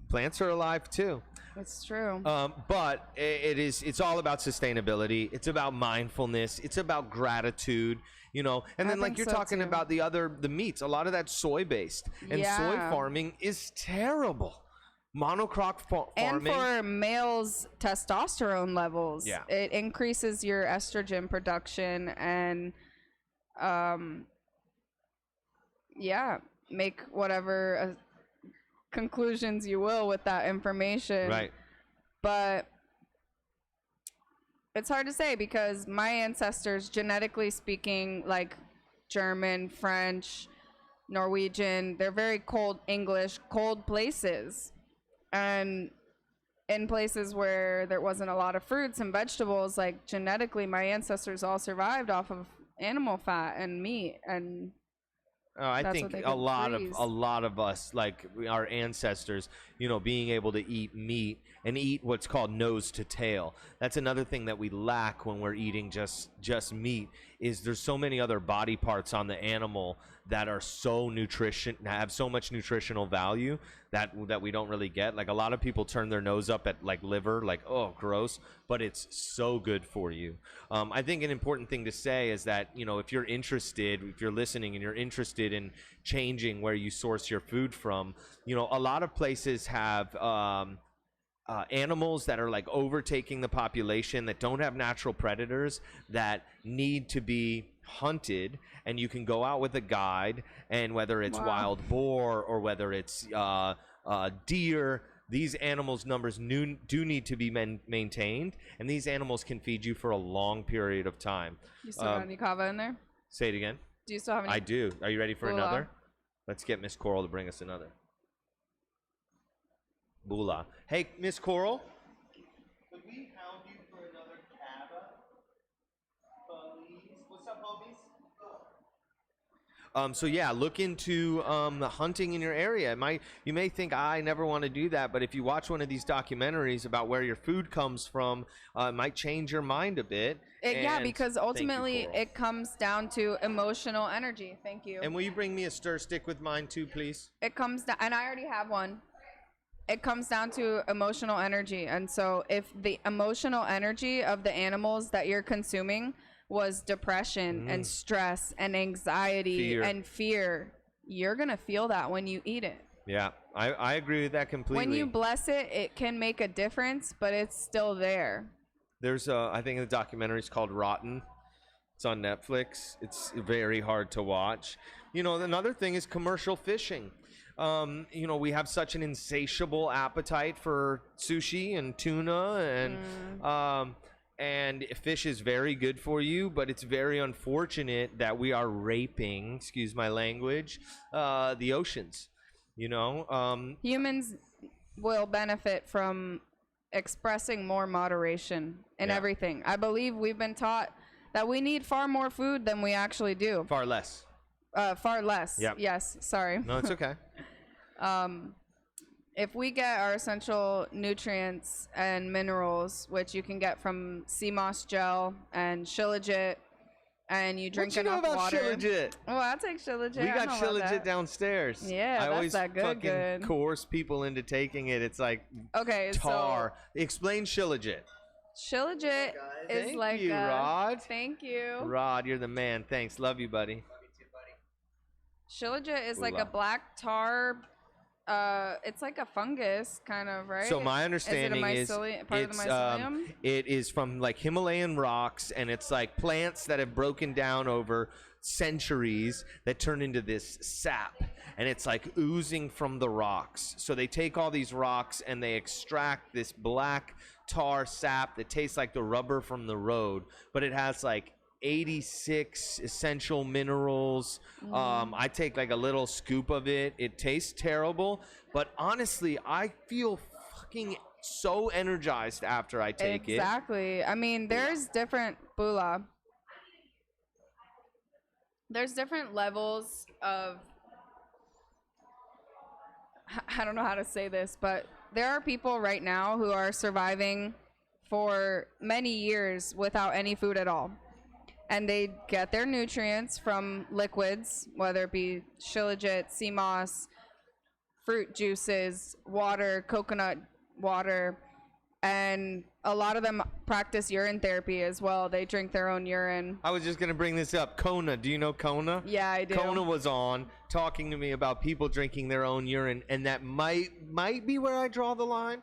Plants are alive too. It's true. But it's all about sustainability. It's about mindfulness. It's about gratitude. And then like you're talking about the meats, a lot of that's soy based, and soy farming is terrible. Monocrop farming. And for males' testosterone levels, it increases your estrogen production and, make whatever conclusions you will with that information. Right. But it's hard to say because my ancestors, genetically speaking, like German, French, Norwegian, they're very cold English, cold places. And in places where there wasn't a lot of fruits and vegetables, like genetically, my ancestors all survived off of animal fat and meat. And I think a lot of us, like our ancestors, being able to eat meat and eat what's called nose to tail. That's another thing that we lack when we're eating just meat. Is there's so many other body parts on the animal that are have so much nutritional value that we don't really get. Like a lot of people turn their nose up at like liver, like, oh, gross, but it's so good for you. I think an important thing to say is that, if you're listening and you're interested in changing where you source your food from, a lot of places have animals that are like overtaking the population that don't have natural predators that need to be hunted, and you can go out with a guide, and whether it's wild boar or whether it's deer, these animals' numbers do need to be maintained, and these animals can feed you for a long period of time. You still got any kava in there? Say it again. Do you still have any? I do. Are you ready for another? Let's get Miss Coral to bring us another. Bula. Hey, Miss Coral. Could we hound you for another kava? Please. What's up, homies? So yeah, look into the hunting in your area. You may think I never want to do that, but if you watch one of these documentaries about where your food comes from, it might change your mind a bit. Because ultimately it comes down to emotional energy. Thank you. And will you bring me a stir stick with mine too, please? It comes down, and I already have one. It comes down to emotional energy. And so if the emotional energy of the animals that you're consuming was depression and stress and anxiety and fear, you're going to feel that when you eat it. Yeah, I agree with that completely. When you bless it, it can make a difference, but it's still there. There's, I think the documentary is called Rotten. It's on Netflix. It's very hard to watch. Another thing is commercial fishing. We have such an insatiable appetite for sushi and tuna, and fish is very good for you, but it's very unfortunate that we are raping, excuse my language, the oceans. Humans will benefit from expressing more moderation in everything. I believe we've been taught that we need far more food than we actually do. Far less. Far less. Yep. Yes. Sorry. No, it's okay. if we get our essential nutrients and minerals, which you can get from sea moss gel and shilajit, and you drink What you know enough about water. Shilajit? Oh, I'll take shilajit. We I got know about Shilajit that. downstairs. Yeah, I that's always that good, fucking good. coerce people into taking it. It's like Okay, tar. Explain Shilajit. so shilajit is Thank like you, Rod. Thank you. Rod, you're the man. Thanks. Love you, buddy. Shilajit is like Ooh-la. a black tar. It's like a fungus, kind of, right? So my understanding is is it part of the mycelium? it is from like Himalayan rocks, and it's like plants that have broken down over centuries that turn into this sap, and it's like oozing from the rocks. So they take all these rocks and they extract this black tar sap that tastes like the rubber from the road, but it has like 86 essential minerals. I take like a little scoop of it. It tastes terrible, but honestly, I feel fucking so energized after I take it. Exactly. I mean, there's different bula. There's different levels of, I don't know how to say this, but there are people right now who are surviving for many years without any food at all. And they get their nutrients from liquids, whether it be shilajit, sea moss, fruit juices, water, coconut water, and a lot of them practice urine therapy as well. They drink their own urine. I was just going to bring this up. Kona, do you know Kona? Yeah, I do. Kona was on talking to me about people drinking their own urine, and that might be where I draw the line.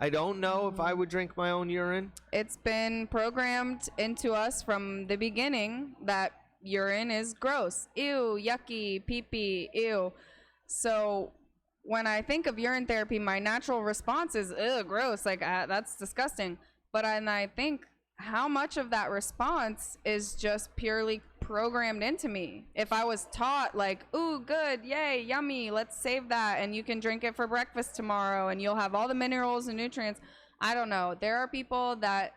I don't know if I would drink my own urine. It's been programmed into us from the beginning that urine is gross. Ew, yucky, pee-pee, ew. So when I think of urine therapy, my natural response is, ugh, gross, like that's disgusting. But I think, how much of that response is just purely programmed into me? If I was taught like, ooh, good, yay, yummy, let's save that, and you can drink it for breakfast tomorrow and you'll have all the minerals and nutrients. I don't know. There are people that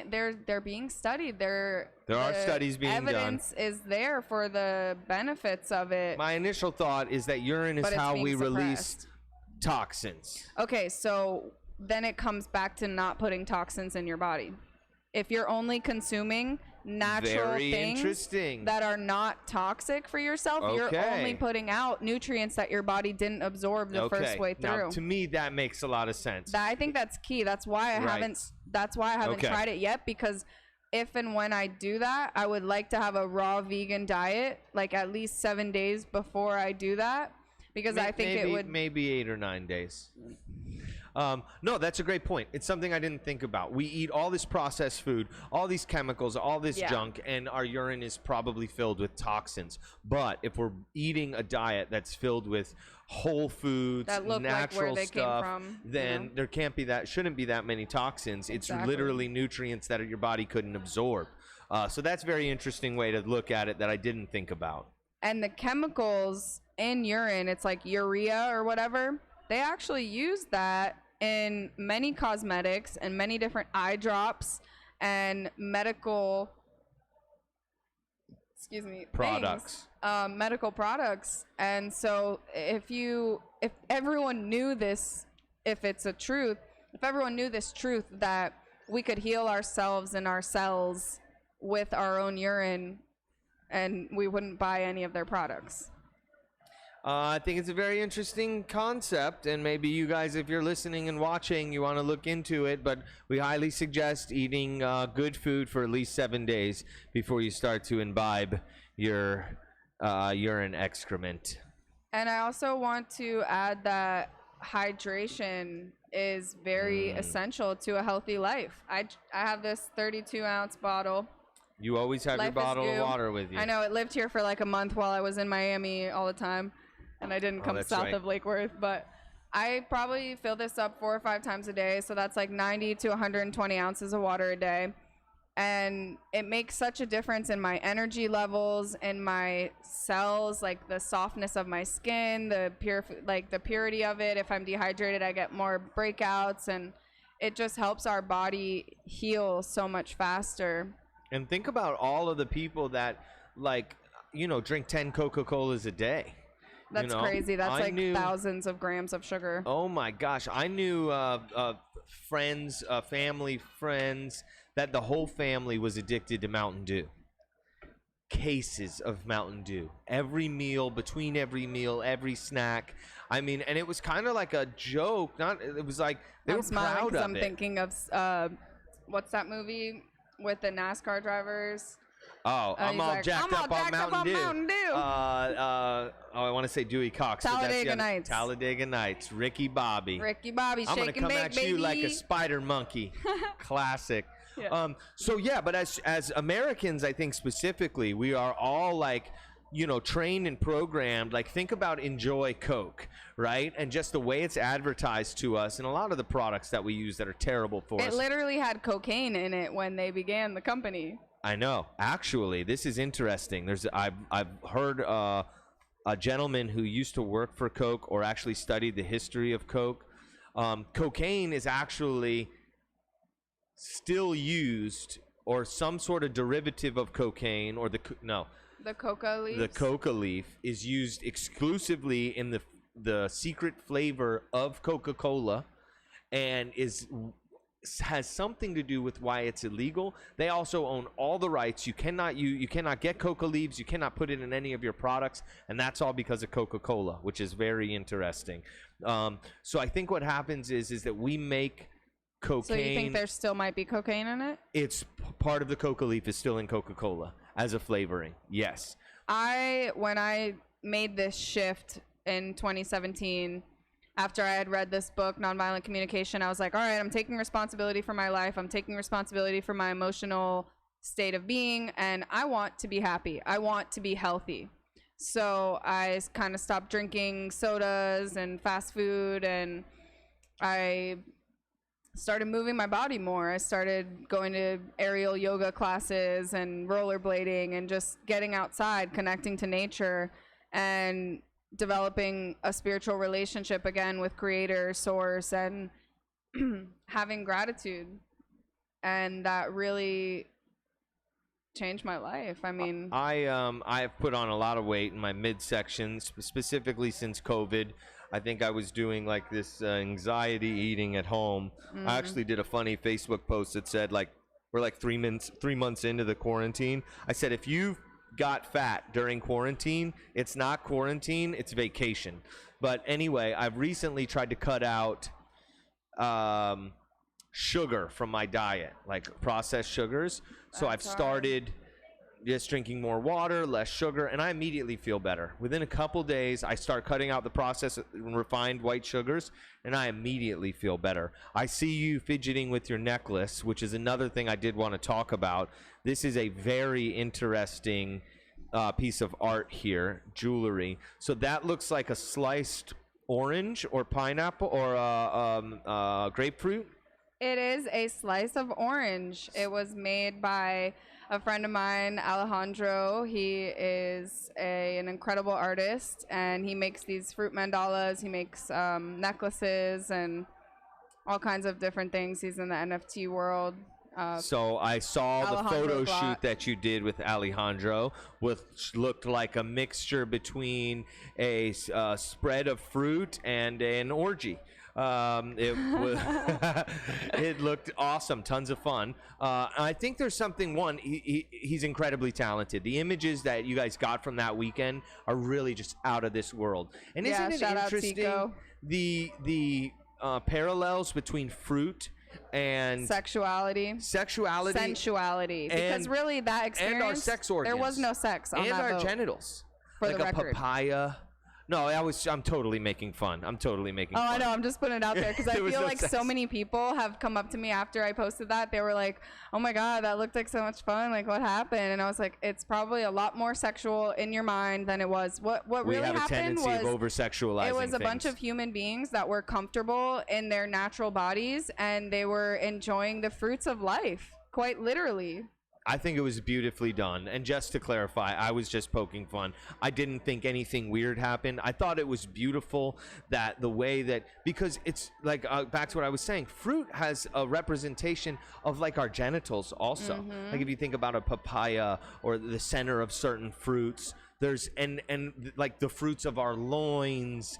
they're being studied. There are studies being done. Evidence is there for the benefits of it. My initial thought is that urine is how we release toxins. Okay, so then it comes back to not putting toxins in your body. If you're only consuming natural things that are not toxic for yourself, you're only putting out nutrients that your body didn't absorb the first way through. Now, to me, that makes a lot of sense. I think that's key. That's why I haven't. That's why I haven't tried it yet, because if and when I do that, I would like to have a raw vegan diet, like at least 7 days before I do that, because I think it would maybe 8 or 9 days. No, that's a great point. It's something I didn't think about. We eat all this processed food, all these chemicals, all this junk, and our urine is probably filled with toxins. But if we're eating a diet that's filled with whole foods, natural stuff, then there shouldn't be that many toxins. It's literally nutrients that your body couldn't absorb. So that's a very interesting way to look at it that I didn't think about. And the chemicals in urine, it's like urea or whatever, they actually use that in many cosmetics and many different eye drops and medical products. Medical products. And so if everyone knew this, if everyone knew this truth that we could heal ourselves and our cells with our own urine, and we wouldn't buy any of their products. I think it's a very interesting concept, and maybe you guys, if you're listening and watching, you want to look into it, but we highly suggest eating good food for at least 7 days before you start to imbibe your urine excrement. And I also want to add that hydration is very essential to a healthy life. I have this 32-ounce bottle. You always have your bottle of water with you. I know, it lived here for like a month while I was in Miami all the time. And I didn't come south of Lake Worth, but I probably fill this up 4 or 5 times a day. So that's like 90 to 120 ounces of water a day. And it makes such a difference in my energy levels, in my cells, like the softness of my skin, the purity of it. If I'm dehydrated, I get more breakouts, and it just helps our body heal so much faster. And think about all of the people that drink 10 Coca-Colas a day. That's crazy. That's like thousands of grams of sugar. Oh my gosh. I knew friends, family friends, that the whole family was addicted to Mountain Dew. Cases of Mountain Dew. Every meal, between every meal, every snack. I mean, and it was kind of like a joke. It was like they were proud of it. I'm thinking of what's that movie with the NASCAR drivers? Oh, I'm all jacked up on Mountain Dew. I want to say Dewey Cox. Talladega Nights. Talladega Nights. Ricky Bobby. I'm going to come at you like a spider monkey. Classic. Yeah. But as Americans, I think specifically, we are all like, trained and programmed. Like, think about Enjoy Coke, right? And just the way it's advertised to us, and a lot of the products that we use that are terrible for us. It literally had cocaine in it when they began the company. I know. Actually, this is interesting. I've heard a gentleman who used to work for Coke, or actually studied the history of Coke. Cocaine is actually still used, or some sort of derivative of cocaine, or the coca leaf. The coca leaf is used exclusively in the secret flavor of Coca-Cola, and has something to do with why it's illegal. They also own all the rights. You cannot get coca leaves. You cannot put it in any of your products, and that's all because of Coca-Cola, which is very interesting. So I think what happens is that we make cocaine. So you think there still might be cocaine in it? It's part of the coca leaf is still in Coca-Cola as a flavoring. Yes. When I made this shift in 2017, after I had read this book, Nonviolent Communication, I was like, all right, I'm taking responsibility for my life. I'm taking responsibility for my emotional state of being, and I want to be happy. I want to be healthy. So I kind of stopped drinking sodas and fast food, and I started moving my body more. I started going to aerial yoga classes and rollerblading and just getting outside, connecting to nature, and developing a spiritual relationship again with Creator, Source, and having gratitude. And that really changed my life. I mean, I've put on a lot of weight in my midsection, specifically since COVID. I think I was doing like this anxiety eating at home. I actually did a funny Facebook post that said, like, we're like 3 months into the quarantine. I said, if you got fat during quarantine, it's not quarantine, it's vacation. But anyway, I've recently tried to cut out sugar from my diet, like processed sugars. So I've started just drinking more water, less sugar, and I immediately feel better. Within a couple days, I start cutting out the processed and refined white sugars, and I immediately feel better. I see you fidgeting with your necklace, which is another thing I did want to talk about. This is a very interesting piece of art here, jewelry. So that looks like a sliced orange or pineapple or grapefruit. It is a slice of orange. It was made by a friend of mine, Alejandro. He is an incredible artist, and he makes these fruit mandalas. He makes necklaces and all kinds of different things. He's in the NFT world. So I saw the photo shoot that you did with Alejandro, which looked like a mixture between a spread of fruit and an orgy. It was it looked awesome, tons of fun. I think there's something. He's incredibly talented. The images that you guys got from that weekend are really just out of this world. And isn't it interesting the parallels between fruit and sexuality, sensuality, because really that experience, and our sex organs, there was no sex on and that our boat, genitals, for like the a record. papaya. No, I'm totally making fun. I'm totally making fun. Oh, I know. I'm just putting it out there because I feel like so many people have come up to me after I posted that. They were like, oh my God, that looked like so much fun. Like, what happened? And I was like, it's probably a lot more sexual in your mind than it was. What really happened was, we have a tendency of over-sexualizing it was a things. bunch of human beings that were comfortable in their natural bodies, and they were enjoying the fruits of life, quite literally. I think it was beautifully done. And just to clarify, I was just poking fun. I didn't think anything weird happened. I thought it was beautiful that the way that, because it's like, back to what I was saying, fruit has a representation of like our genitals also. Like if you think about a papaya or the center of certain fruits. There's and like the fruits of our loins.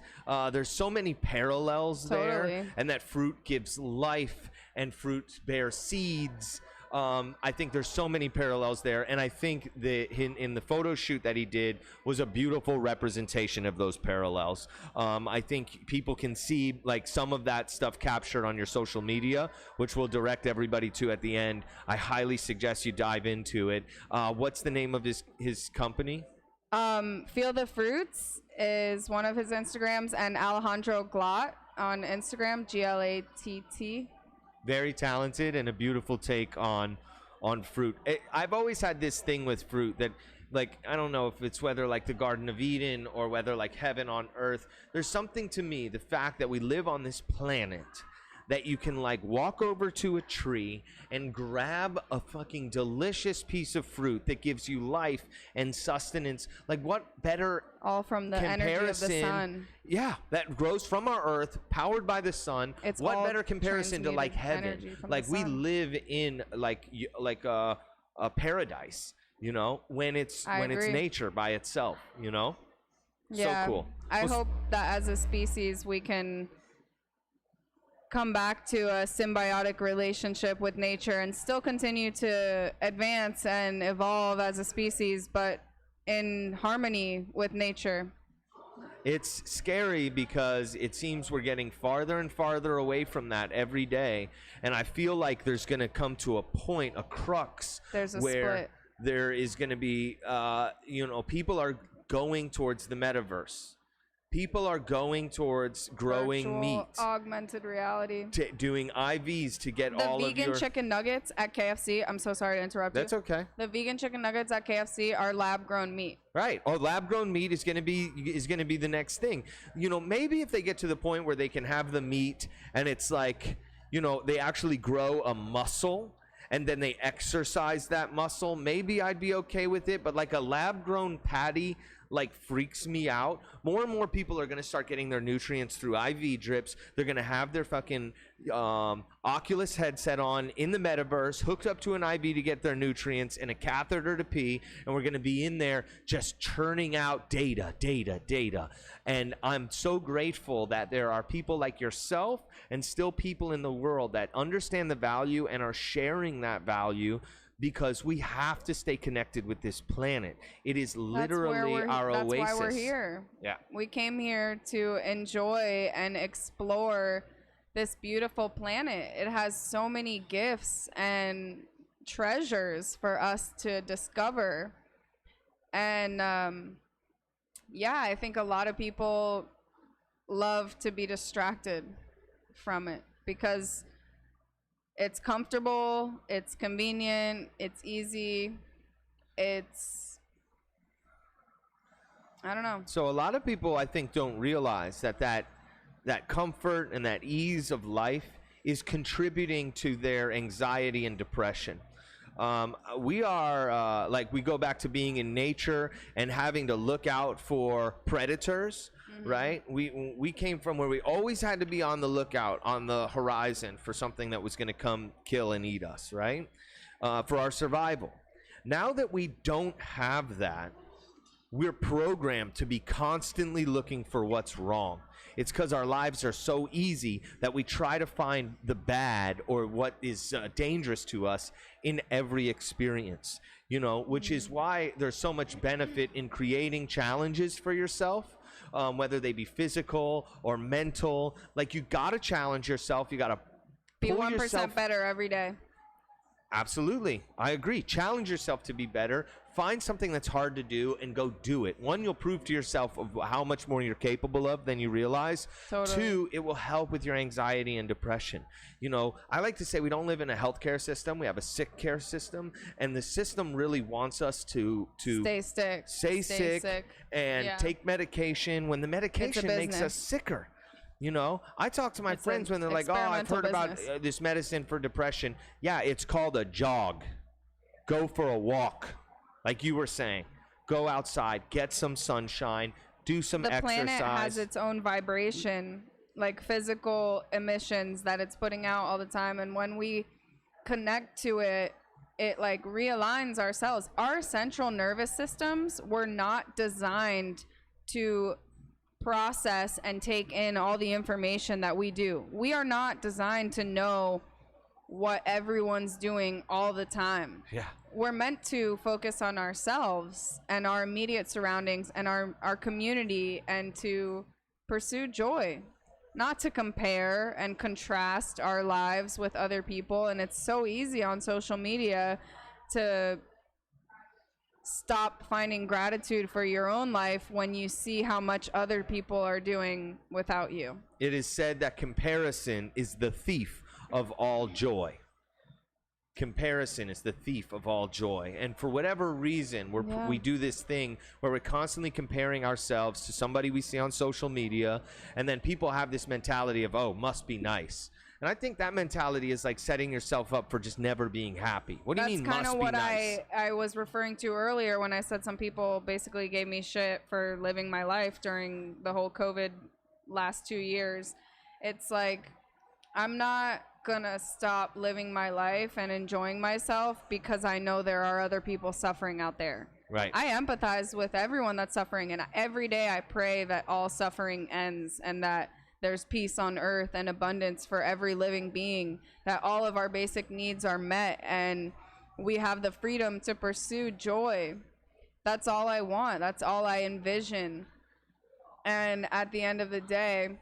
There's so many parallels there, and that fruit gives life, and fruit bears seeds. I think there's so many parallels there, and I think in the photo shoot that he did was a beautiful representation of those parallels. I think people can see like some of that stuff captured on your social media, which we'll direct everybody to at the end. I highly suggest you dive into it. What's the name of his company? Feel the Fruits is one of his Instagrams, and Alejandro Glatt on Instagram, Glatt. Very talented and a beautiful take on fruit. I've always had this thing with fruit that, like, I don't know if it's whether like the Garden of Eden or whether like heaven on earth. There's something to me, the fact that we live on this planet, that you can like walk over to a tree and grab a fucking delicious piece of fruit that gives you life and sustenance. Like, what better all from the energy of the sun. Yeah, that grows from our earth, powered by the sun. It's what better comparison to like heaven? Like, we live in like a paradise, you know, when it's nature by itself, you know. Yeah, so cool. I hope that as a species we can come back to a symbiotic relationship with nature and still continue to advance and evolve as a species, but in harmony with nature. It's scary because it seems we're getting farther and farther away from that every day, and I feel like there's going to come to a point, a crux, where split. There is going to be, people are going towards the metaverse. People are going towards growing virtual, meat, augmented reality, doing IVs to get all of your... The vegan chicken nuggets at KFC. I'm so sorry to interrupt you. That's okay. The vegan chicken nuggets at KFC are lab-grown meat. Right. Oh, lab-grown meat is going to be the next thing. You know, maybe if they get to the point where they can have the meat and it's like, you know, they actually grow a muscle and then they exercise that muscle, maybe I'd be okay with it. But like a lab-grown patty, like, freaks me out. More and more people are going to start getting their nutrients through IV drips. They're going to have their fucking Oculus headset on in the metaverse, hooked up to an IV to get their nutrients and a catheter to pee, and we're going to be in there just churning out data. And I'm so grateful that there are people like yourself and still people in the world that understand the value and are sharing that value, because we have to stay connected with this planet. It is literally our oasis. That's why we're here. Yeah. We came here to enjoy and explore this beautiful planet. It has so many gifts and treasures for us to discover. And I think a lot of people love to be distracted from it because it's comfortable, it's convenient, it's easy, I don't know. So a lot of people, I think, don't realize that comfort and that ease of life is contributing to their anxiety and depression. We are, we go back to being in nature and having to look out for predators. Right? We came from where we always had to be on the lookout, on the horizon for something that was going to come kill and eat us, right? For our survival. Now that we don't have that, we're programmed to be constantly looking for what's wrong. It's because our lives are so easy that we try to find the bad or what is dangerous to us in every experience, you know, which is why there's so much benefit in creating challenges for yourself. Whether they be physical or mental, like, you gotta challenge yourself. You gotta be 1% better every day. Absolutely, I agree. Challenge yourself to be better. Find something that's hard to do and go do it. One, you'll prove to yourself of how much more you're capable of than you realize. Totally. Two, it will help with your anxiety and depression. You know, I like to say we don't live in a healthcare system. We have a sick care system, and the system really wants us to stay sick and take medication when the medication makes us sicker. You know, I talk to my friends when they're like, "Oh, I've heard about this medicine for depression." Yeah, it's called a jog. Go for a walk. Like you were saying, go outside, get some sunshine, do some exercise. The planet has its own vibration, like physical emissions that it's putting out all the time. And when we connect to it it like realigns our cells. Our central nervous systems were not designed to process and take in all the information that we do. We are not designed to know what everyone's doing all the time. Yeah. We're meant to focus on ourselves and our immediate surroundings and our community, and to pursue joy, not to compare and contrast our lives with other people. And it's so easy on social media to stop finding gratitude for your own life when you see how much other people are doing without you. It is said that comparison is the thief of all joy. Comparison is the thief of all joy. And for whatever reason, we do this thing where we're constantly comparing ourselves to somebody we see on social media, and then people have this mentality of, oh, must be nice. And I think that mentality is like setting yourself up for just never being happy. What do you mean must be nice? That's kind of what I was referring to earlier when I said some people basically gave me shit for living my life during the whole COVID last 2 years. It's like, I'm not gonna stop living my life and enjoying myself because I know there are other people suffering out there. Right. I empathize with everyone that's suffering, and every day I pray that all suffering ends and that there's peace on earth and abundance for every living being, that all of our basic needs are met and we have the freedom to pursue joy. That's all I want. That's all I envision. And at the end of the day,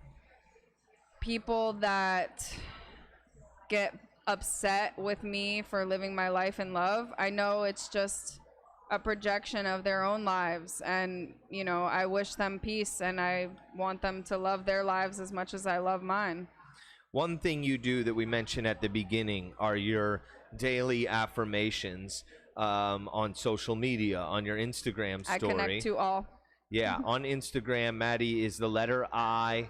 people that get upset with me for living my life in love, I know it's just a projection of their own lives, and you know, I wish them peace and I want them to love their lives as much as I love mine. One thing you do that we mentioned at the beginning are your daily affirmations on social media, on your Instagram story. I connect to all. Yeah, on Instagram, Maddie is the letter I,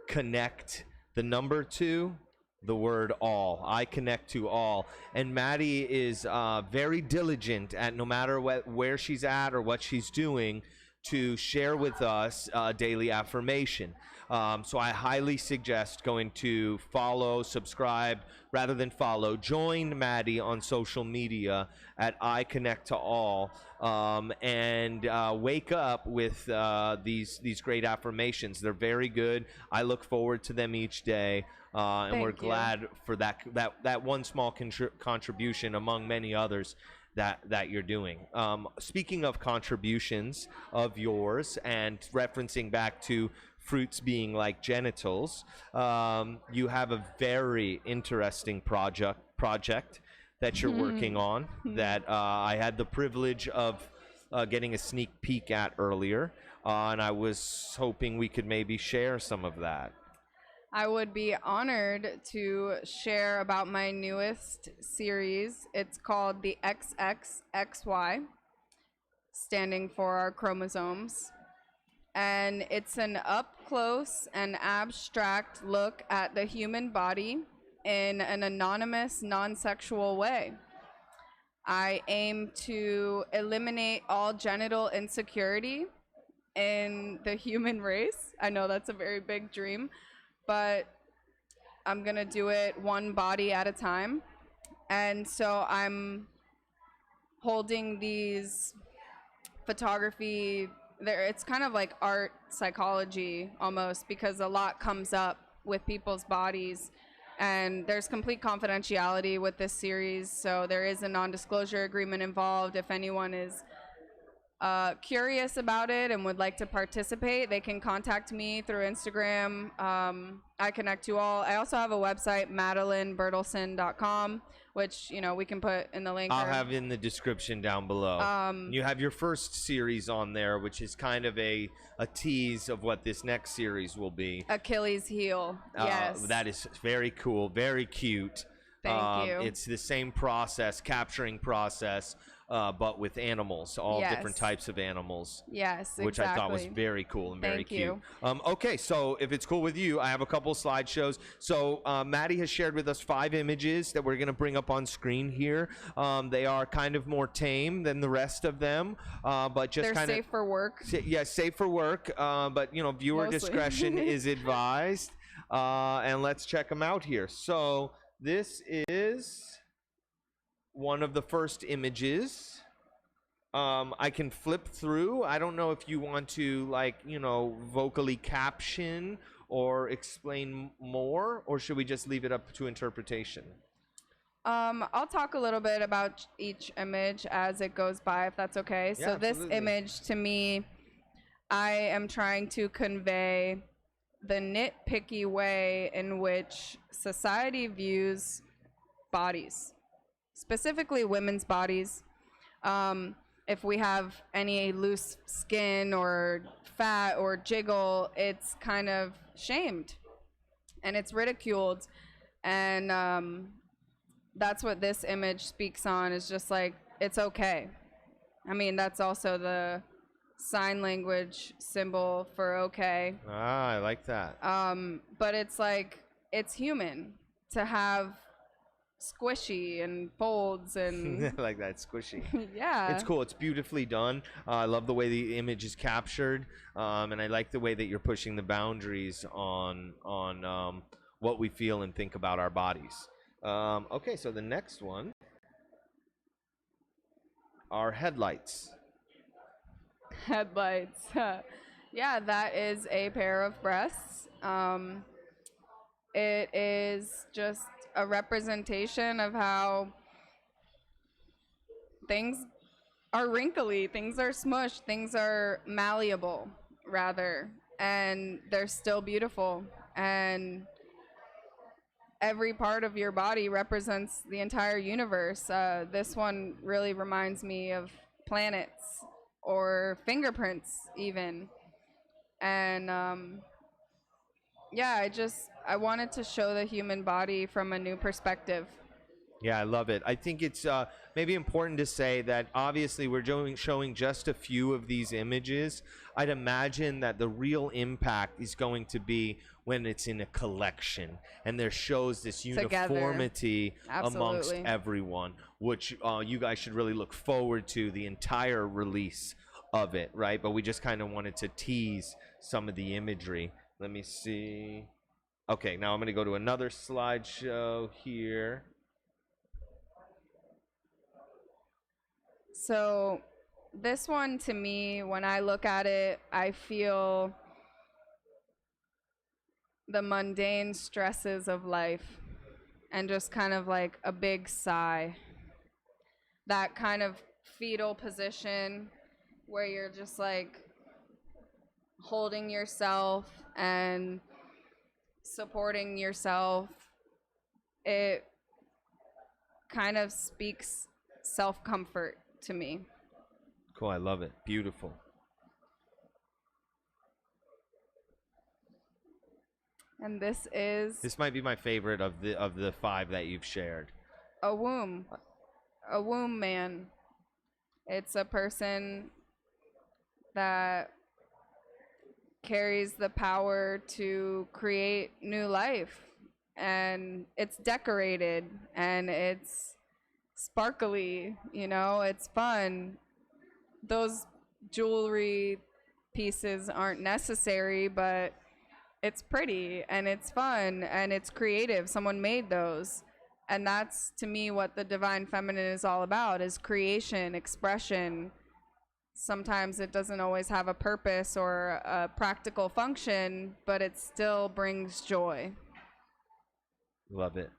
connect, the number 2, the word all. I connect to all. And Maddie is very diligent at, no matter where she's at or what she's doing, to share with us daily affirmation. So I highly suggest going to follow, subscribe, rather than follow. Join Maddie on social media at I Connect to All, and wake up with these great affirmations. They're very good. I look forward to them each day. And we're glad for that one small contribution among many others that you're doing. Speaking of contributions of yours, and referencing back to fruits being like genitals, you have a very interesting project that you're working on that I had the privilege of getting a sneak peek at earlier, and I was hoping we could maybe share some of that. I would be honored to share about my newest series. It's called the XXXY, standing for our chromosomes. And it's an up-close and abstract look at the human body in an anonymous, non-sexual way. I aim to eliminate all genital insecurity in the human race. I know that's a very big dream, but I'm gonna do it one body at a time. And so I'm holding these photography there. It's kind of like art psychology almost, because a lot comes up with people's bodies, and there's complete confidentiality with this series, so there is a non-disclosure agreement involved. If anyone is curious about it and would like to participate, they can contact me through Instagram. I connect to all. I also have a website, MaddieBertelson.com, which, you know, we can put in the link. I'll have in the description down below. You have your first series on there, which is kind of a tease of what this next series will be. Achilles heel. Yes. That is very cool, very cute. Thank you. It's the same process, capturing process, but with animals, all different types of animals. Yes, exactly. Which I thought was very cool and very cute. Thank you. Okay, so if it's cool with you, I have a couple slideshows. So Maddie has shared with us 5 images that we're going to bring up on screen here. They are kind of more tame than the rest of them, but just they're kind of safe for work. Yeah, safe for work, but you know, viewer discretion is advised. And let's check them out here. So this is one of the first images. I can flip through. I don't know if you want to, like, vocally caption or explain more, or should we just leave it up to interpretation? I'll talk a little bit about each image as it goes by, if that's okay. Yeah, So this absolutely. image, to me, I am trying to convey the nitpicky way in which society views bodies, specifically women's bodies. If we have any loose skin or fat or jiggle, it's kind of shamed and it's ridiculed. And that's what this image speaks on, is just like, it's okay. I mean, that's also the sign language symbol for okay. Ah, I like that. But it's like, it's human to have squishy and folds and I like that, squishy. yeah. It's cool. It's beautifully done. I love the way the image is captured, and I like the way that you're pushing the boundaries on what we feel and think about our bodies. Okay, so the next one are headlights. Headlights. Yeah, that is a pair of breasts. It is just a representation of how things are wrinkly, things are smushed, things are malleable, rather, and they're still beautiful. And every part of your body represents the entire universe. This one really reminds me of planets or fingerprints, even. And yeah, I wanted to show the human body from a new perspective. Yeah, I love it. I think it's maybe important to say that obviously we're showing just a few of these images. I'd imagine that the real impact is going to be when it's in a collection and there shows this uniformity amongst everyone, which you guys should really look forward to the entire release of it, right? But we just kind of wanted to tease some of the imagery. Let me see. Okay, now I'm going to go to another slideshow here. So this one, to me, when I look at it, I feel the mundane stresses of life and just kind of like a big sigh. That kind of fetal position where you're just like holding yourself and supporting yourself. It kind of speaks self-comfort to me. Cool, I love it. Beautiful. And this might be my favorite of the 5 that you've shared. A womb man. It's a person that carries the power to create new life, and it's decorated and it's sparkly, it's fun. Those jewelry pieces aren't necessary, but it's pretty and it's fun and it's creative. Someone made those. And that's, to me, what the divine feminine is all about, is creation, expression. Sometimes it doesn't always have a purpose or a practical function, but it still brings joy. Love it.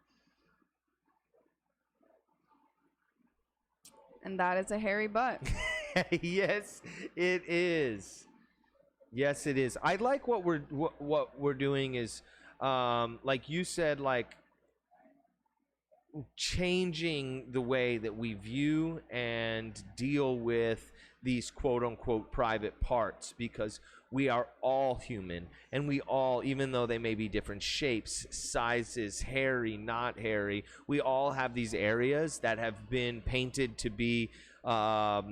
And that is a hairy butt. Yes, it is. Yes, it is. I like what we're doing is, like you said, like changing the way that we view and deal with these quote unquote private parts, because we are all human, and we all, even though they may be different shapes, sizes, hairy, not hairy, we all have these areas that have been painted to be have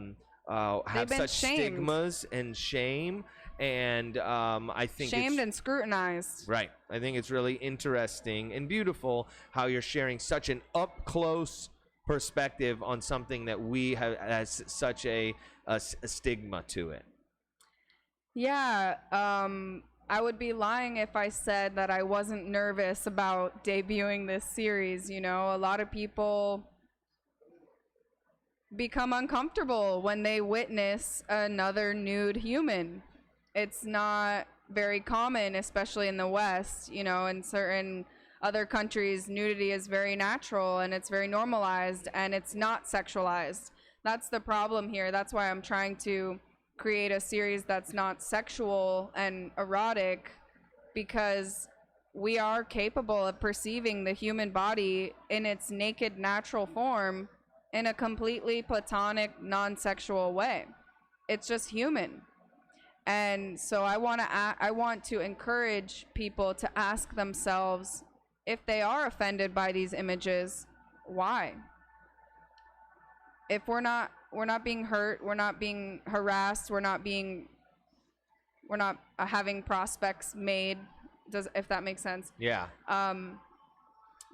such shamed. stigmas and shame. And I think shamed and scrutinized. Right. I think it's really interesting and beautiful how you're sharing such an up close perspective on something that we have has such a stigma to it. Yeah. I would be lying if I said that I wasn't nervous about debuting this series. A lot of people become uncomfortable when they witness another nude human. It's not very common, especially in the West. You know, in certain other countries, nudity is very natural and it's very normalized and it's not sexualized. That's the problem here. That's why I'm trying to create a series that's not sexual and erotic, because we are capable of perceiving the human body in its naked, natural form in a completely platonic, non-sexual way. It's just human. And so I want to encourage people to ask themselves, if they are offended by these images, why? If we're not being hurt, we're not being harassed, we're not having prospects made, if that makes sense. Yeah.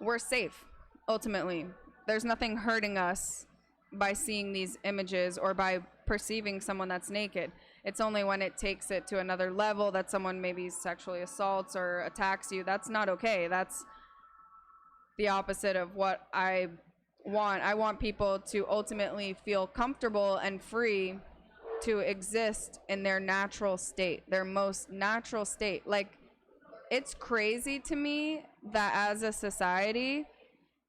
We're safe, ultimately. There's nothing hurting us by seeing these images or by perceiving someone that's naked. It's only when it takes it to another level that someone maybe sexually assaults or attacks you. That's not okay. That's the opposite of what I want. I want people to ultimately feel comfortable and free to exist in their natural state, their most natural state. Like, it's crazy to me that as a society,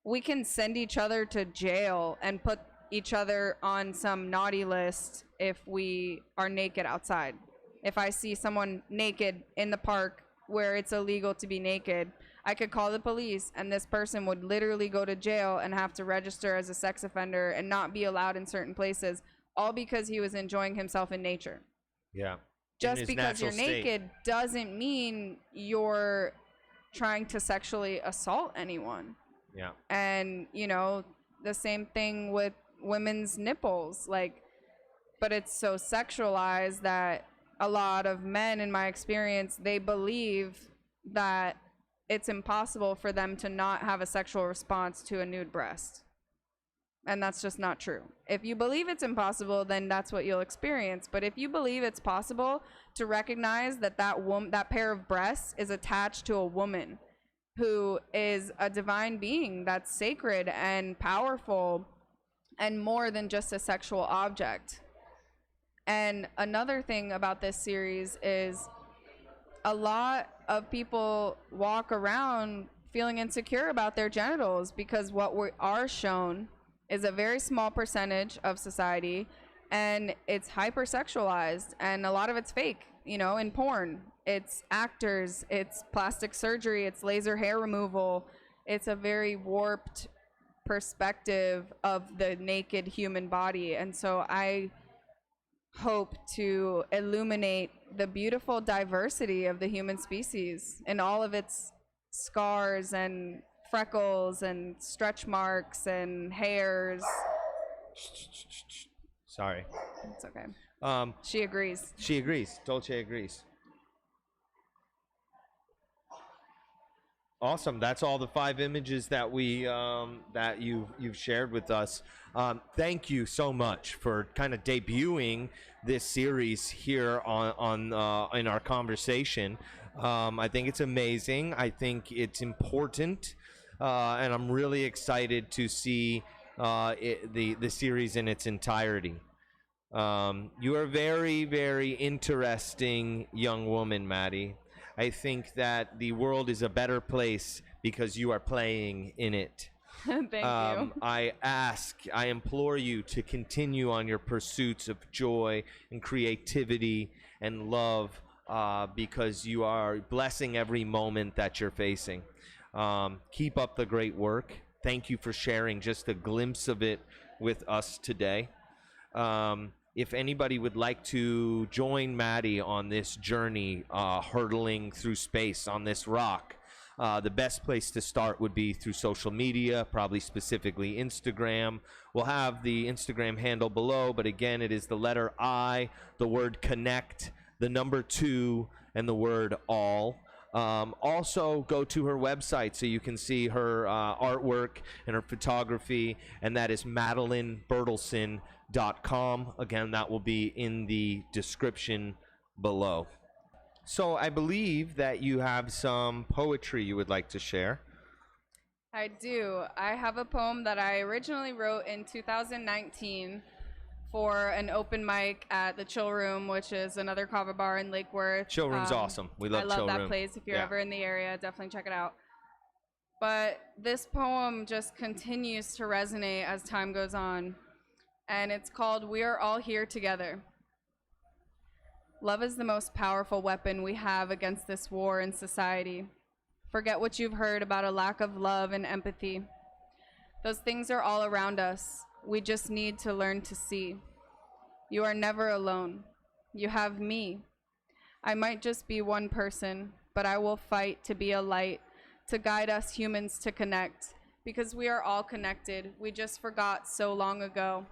we can send each other to jail and put each other on some naughty list if we are naked outside. If I see someone naked in the park where it's illegal to be naked, I could call the police and this person would literally go to jail and have to register as a sex offender and not be allowed in certain places, all because he was enjoying himself in nature. Yeah. Just because you're naked doesn't mean you're trying to sexually assault anyone. Yeah. And, you know, the same thing with women's nipples, like, but it's so sexualized that a lot of men, in my experience, they believe that it's impossible for them to not have a sexual response to a nude breast. And that's just not true. If you believe it's impossible, then that's what you'll experience. But if you believe it's possible to recognize that that pair of breasts is attached to a woman who is a divine being that's sacred and powerful and more than just a sexual object. And another thing about this series is a lot of people walk around feeling insecure about their genitals because what we are shown is a very small percentage of society, and it's hypersexualized, and a lot of it's fake, you know, in porn. It's actors, it's plastic surgery, it's laser hair removal. It's a very warped perspective of the naked human body. And so I hope to illuminate the beautiful diversity of the human species in all of its scars and freckles and stretch marks and hairs. Sorry. It's okay. She agrees. She agrees. Dolce agrees. Awesome. That's all the 5 images that we that you've shared with us. Thank you so much for kind of debuting this series here on in our conversation. I think it's amazing. I think it's important, and I'm really excited to see the series in its entirety. You are a very, very interesting young woman, Maddie. I think that the world is a better place because you are playing in it. Thank you. I implore you to continue on your pursuits of joy and creativity and love, because you are blessing every moment that you're facing. Keep up the great work. Thank you for sharing just a glimpse of it with us today. If anybody would like to join Maddie on this journey, hurtling through space on this rock, the best place to start would be through social media, probably specifically Instagram. We'll have the Instagram handle below, but again, it is the letter I, the word connect, the number 2, and the word all. Also, go to her website so you can see her artwork and her photography, and that is MaddieBertelson.com. Again, that will be in the description below. So I believe that you have some poetry you would like to share. I do. I have a poem that I originally wrote in 2019 for an open mic at the Chill Room, which is another kava bar in Lake Worth. Chill Room's awesome. We love I love Chill that Room. place. If you're Yeah. ever in the area, definitely check it out. But this poem just continues to resonate as time goes on. And it's called We Are All Here Together. Love is the most powerful weapon we have against this war in society. Forget what you've heard about a lack of love and empathy. Those things are all around us. We just need to learn to see. You are never alone. You have me. I might just be one person, but I will fight to be a light, to guide us humans to connect, because we are all connected. We just forgot so long ago.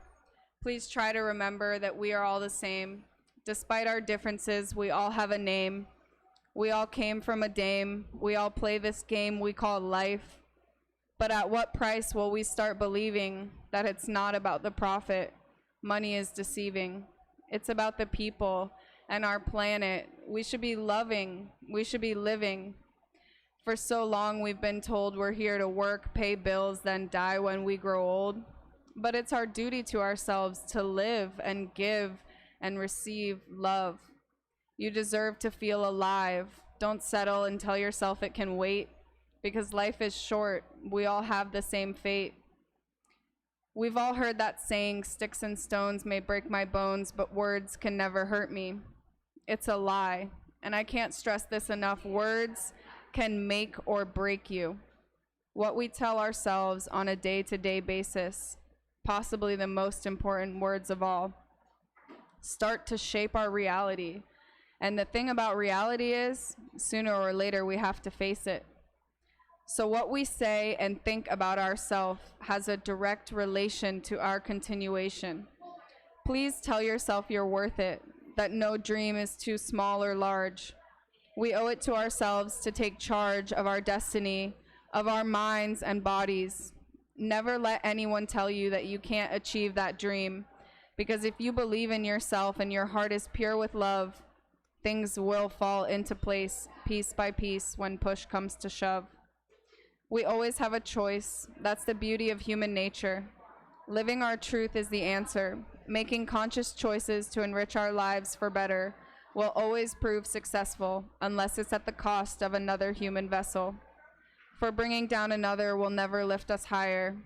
Please try to remember that we are all the same. Despite our differences, we all have a name. We all came from a dame. We all play this game we call life. But at what price will we start believing that it's not about the profit? Money is deceiving. It's about the people and our planet. We should be loving. We should be living. For so long, we've been told we're here to work, pay bills, then die when we grow old. But it's our duty to ourselves to live and give and receive love. You deserve to feel alive. Don't settle and tell yourself it can wait, because life is short. We all have the same fate. We've all heard that saying, sticks and stones may break my bones, but words can never hurt me. It's a lie, and I can't stress this enough. Words can make or break you. What we tell ourselves on a day-to-day basis, possibly the most important words of all, start to shape our reality. And the thing about reality is, sooner or later, we have to face it. So what we say and think about ourselves has a direct relation to our continuation. Please tell yourself you're worth it, that no dream is too small or large. We owe it to ourselves to take charge of our destiny, of our minds and bodies. Never let anyone tell you that you can't achieve that dream, because if you believe in yourself and your heart is pure with love, things will fall into place piece by piece when push comes to shove. We always have a choice. That's the beauty of human nature. Living our truth is the answer. Making conscious choices to enrich our lives for better will always prove successful, unless it's at the cost of another human vessel. For bringing down another will never lift us higher.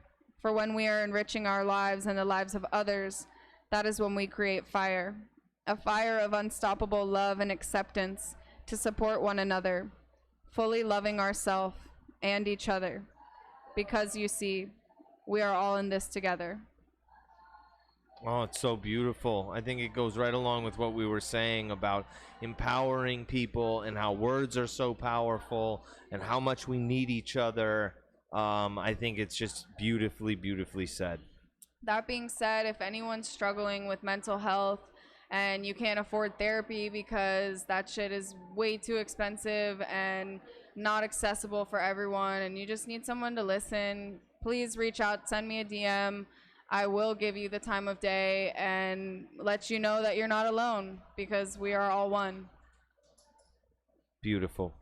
For when we are enriching our lives and the lives of others, that is when we create fire. A fire of unstoppable love and acceptance to support one another, fully loving ourselves and each other. Because you see, we are all in this together. Oh, it's so beautiful. I think it goes right along with what we were saying about empowering people and how words are so powerful and how much we need each other. I think it's just beautifully, beautifully said. That being said, if anyone's struggling with mental health and you can't afford therapy because that shit is way too expensive and not accessible for everyone, and you just need someone to listen, please reach out, send me a DM. I will give you the time of day and let you know that you're not alone, because we are all one. Beautiful.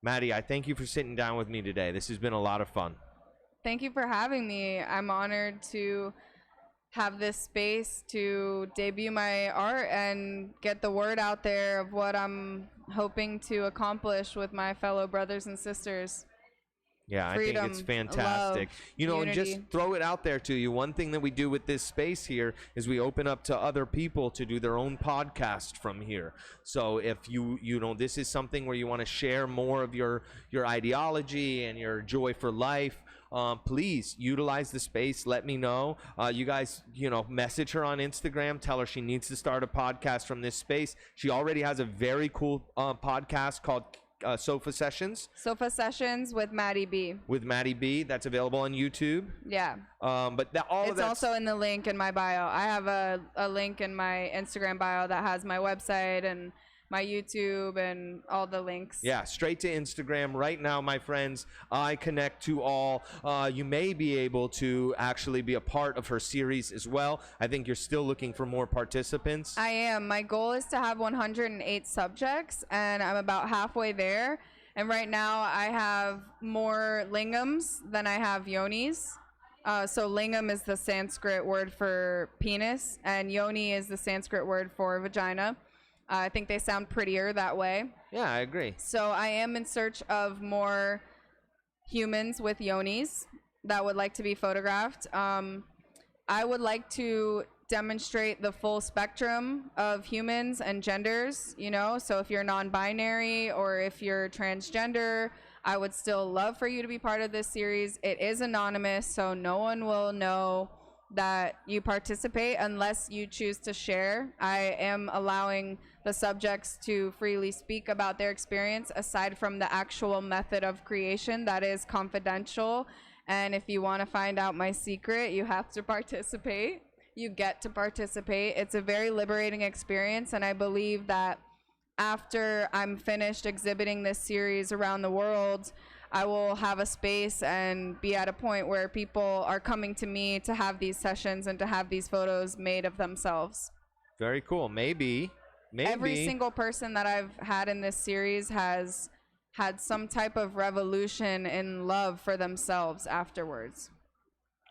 Maddie, I thank you for sitting down with me today. This has been a lot of fun. Thank you for having me. I'm honored to have this space to debut my art and get the word out there of what I'm hoping to accomplish with my fellow brothers and sisters. Yeah, Freedom, I think it's fantastic. love, you know, unity. And just throw it out there to you. One thing that we do with this space here is we open up to other people to do their own podcast from here. So if you know, this is something where you want to share more of your ideology and your joy for life, please utilize the space. Let me know. You guys, message her on Instagram. Tell her she needs to start a podcast from this space. She already has a very cool podcast called Sofa Sessions with Maddie B. That's available on YouTube. Yeah. But it's also in the link in my bio. I have a link in my Instagram bio that has my website and my YouTube and all the links. Yeah, straight to Instagram right now, my friends. I connect to all. You may be able to actually be a part of her series as well. I think you're still looking for more participants. I am. My goal is to have 108 subjects, and I'm about halfway there. And right now I have more lingams than I have yonis. So lingam is the Sanskrit word for penis, and yoni is the Sanskrit word for vagina. I think they sound prettier that way. Yeah, I agree. So I am in search of more humans with yonis that would like to be photographed. I would like to demonstrate the full spectrum of humans and genders, you know, so if you're non-binary or if you're transgender, I would still love for you to be part of this series. It is anonymous, so no one will know that you participate unless you choose to share. I am allowing the subjects to freely speak about their experience aside from the actual method of creation that is confidential. And if you want to find out my secret, you have to participate. You get to participate. It's a very liberating experience, and I believe that after I'm finished exhibiting this series around the world, I will have a space and be at a point where people are coming to me to have these sessions and to have these photos made of themselves. Very cool. Maybe. Every single person that I've had in this series has had some type of revolution in love for themselves afterwards.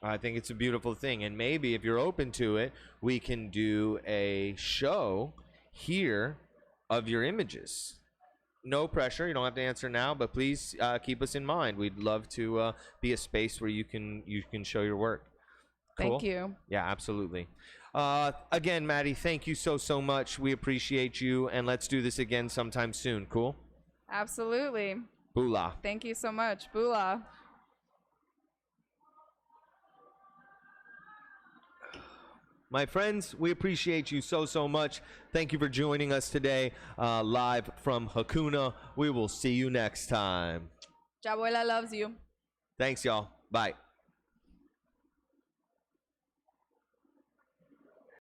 I think it's a beautiful thing. And maybe if you're open to it, we can do a show here of your images. No pressure. You don't have to answer now, but please keep us in mind. We'd love to be a space where you can show your work. Cool? Thank you. Yeah, absolutely. Again, Maddie, thank you so much. We appreciate you, and let's do this again sometime soon. Cool? Absolutely. Bula. Thank you so much. Bula. My friends, we appreciate you so much. Thank you for joining us today live from Hakuna. We will see you next time. Jabuela loves you. Thanks, y'all. Bye.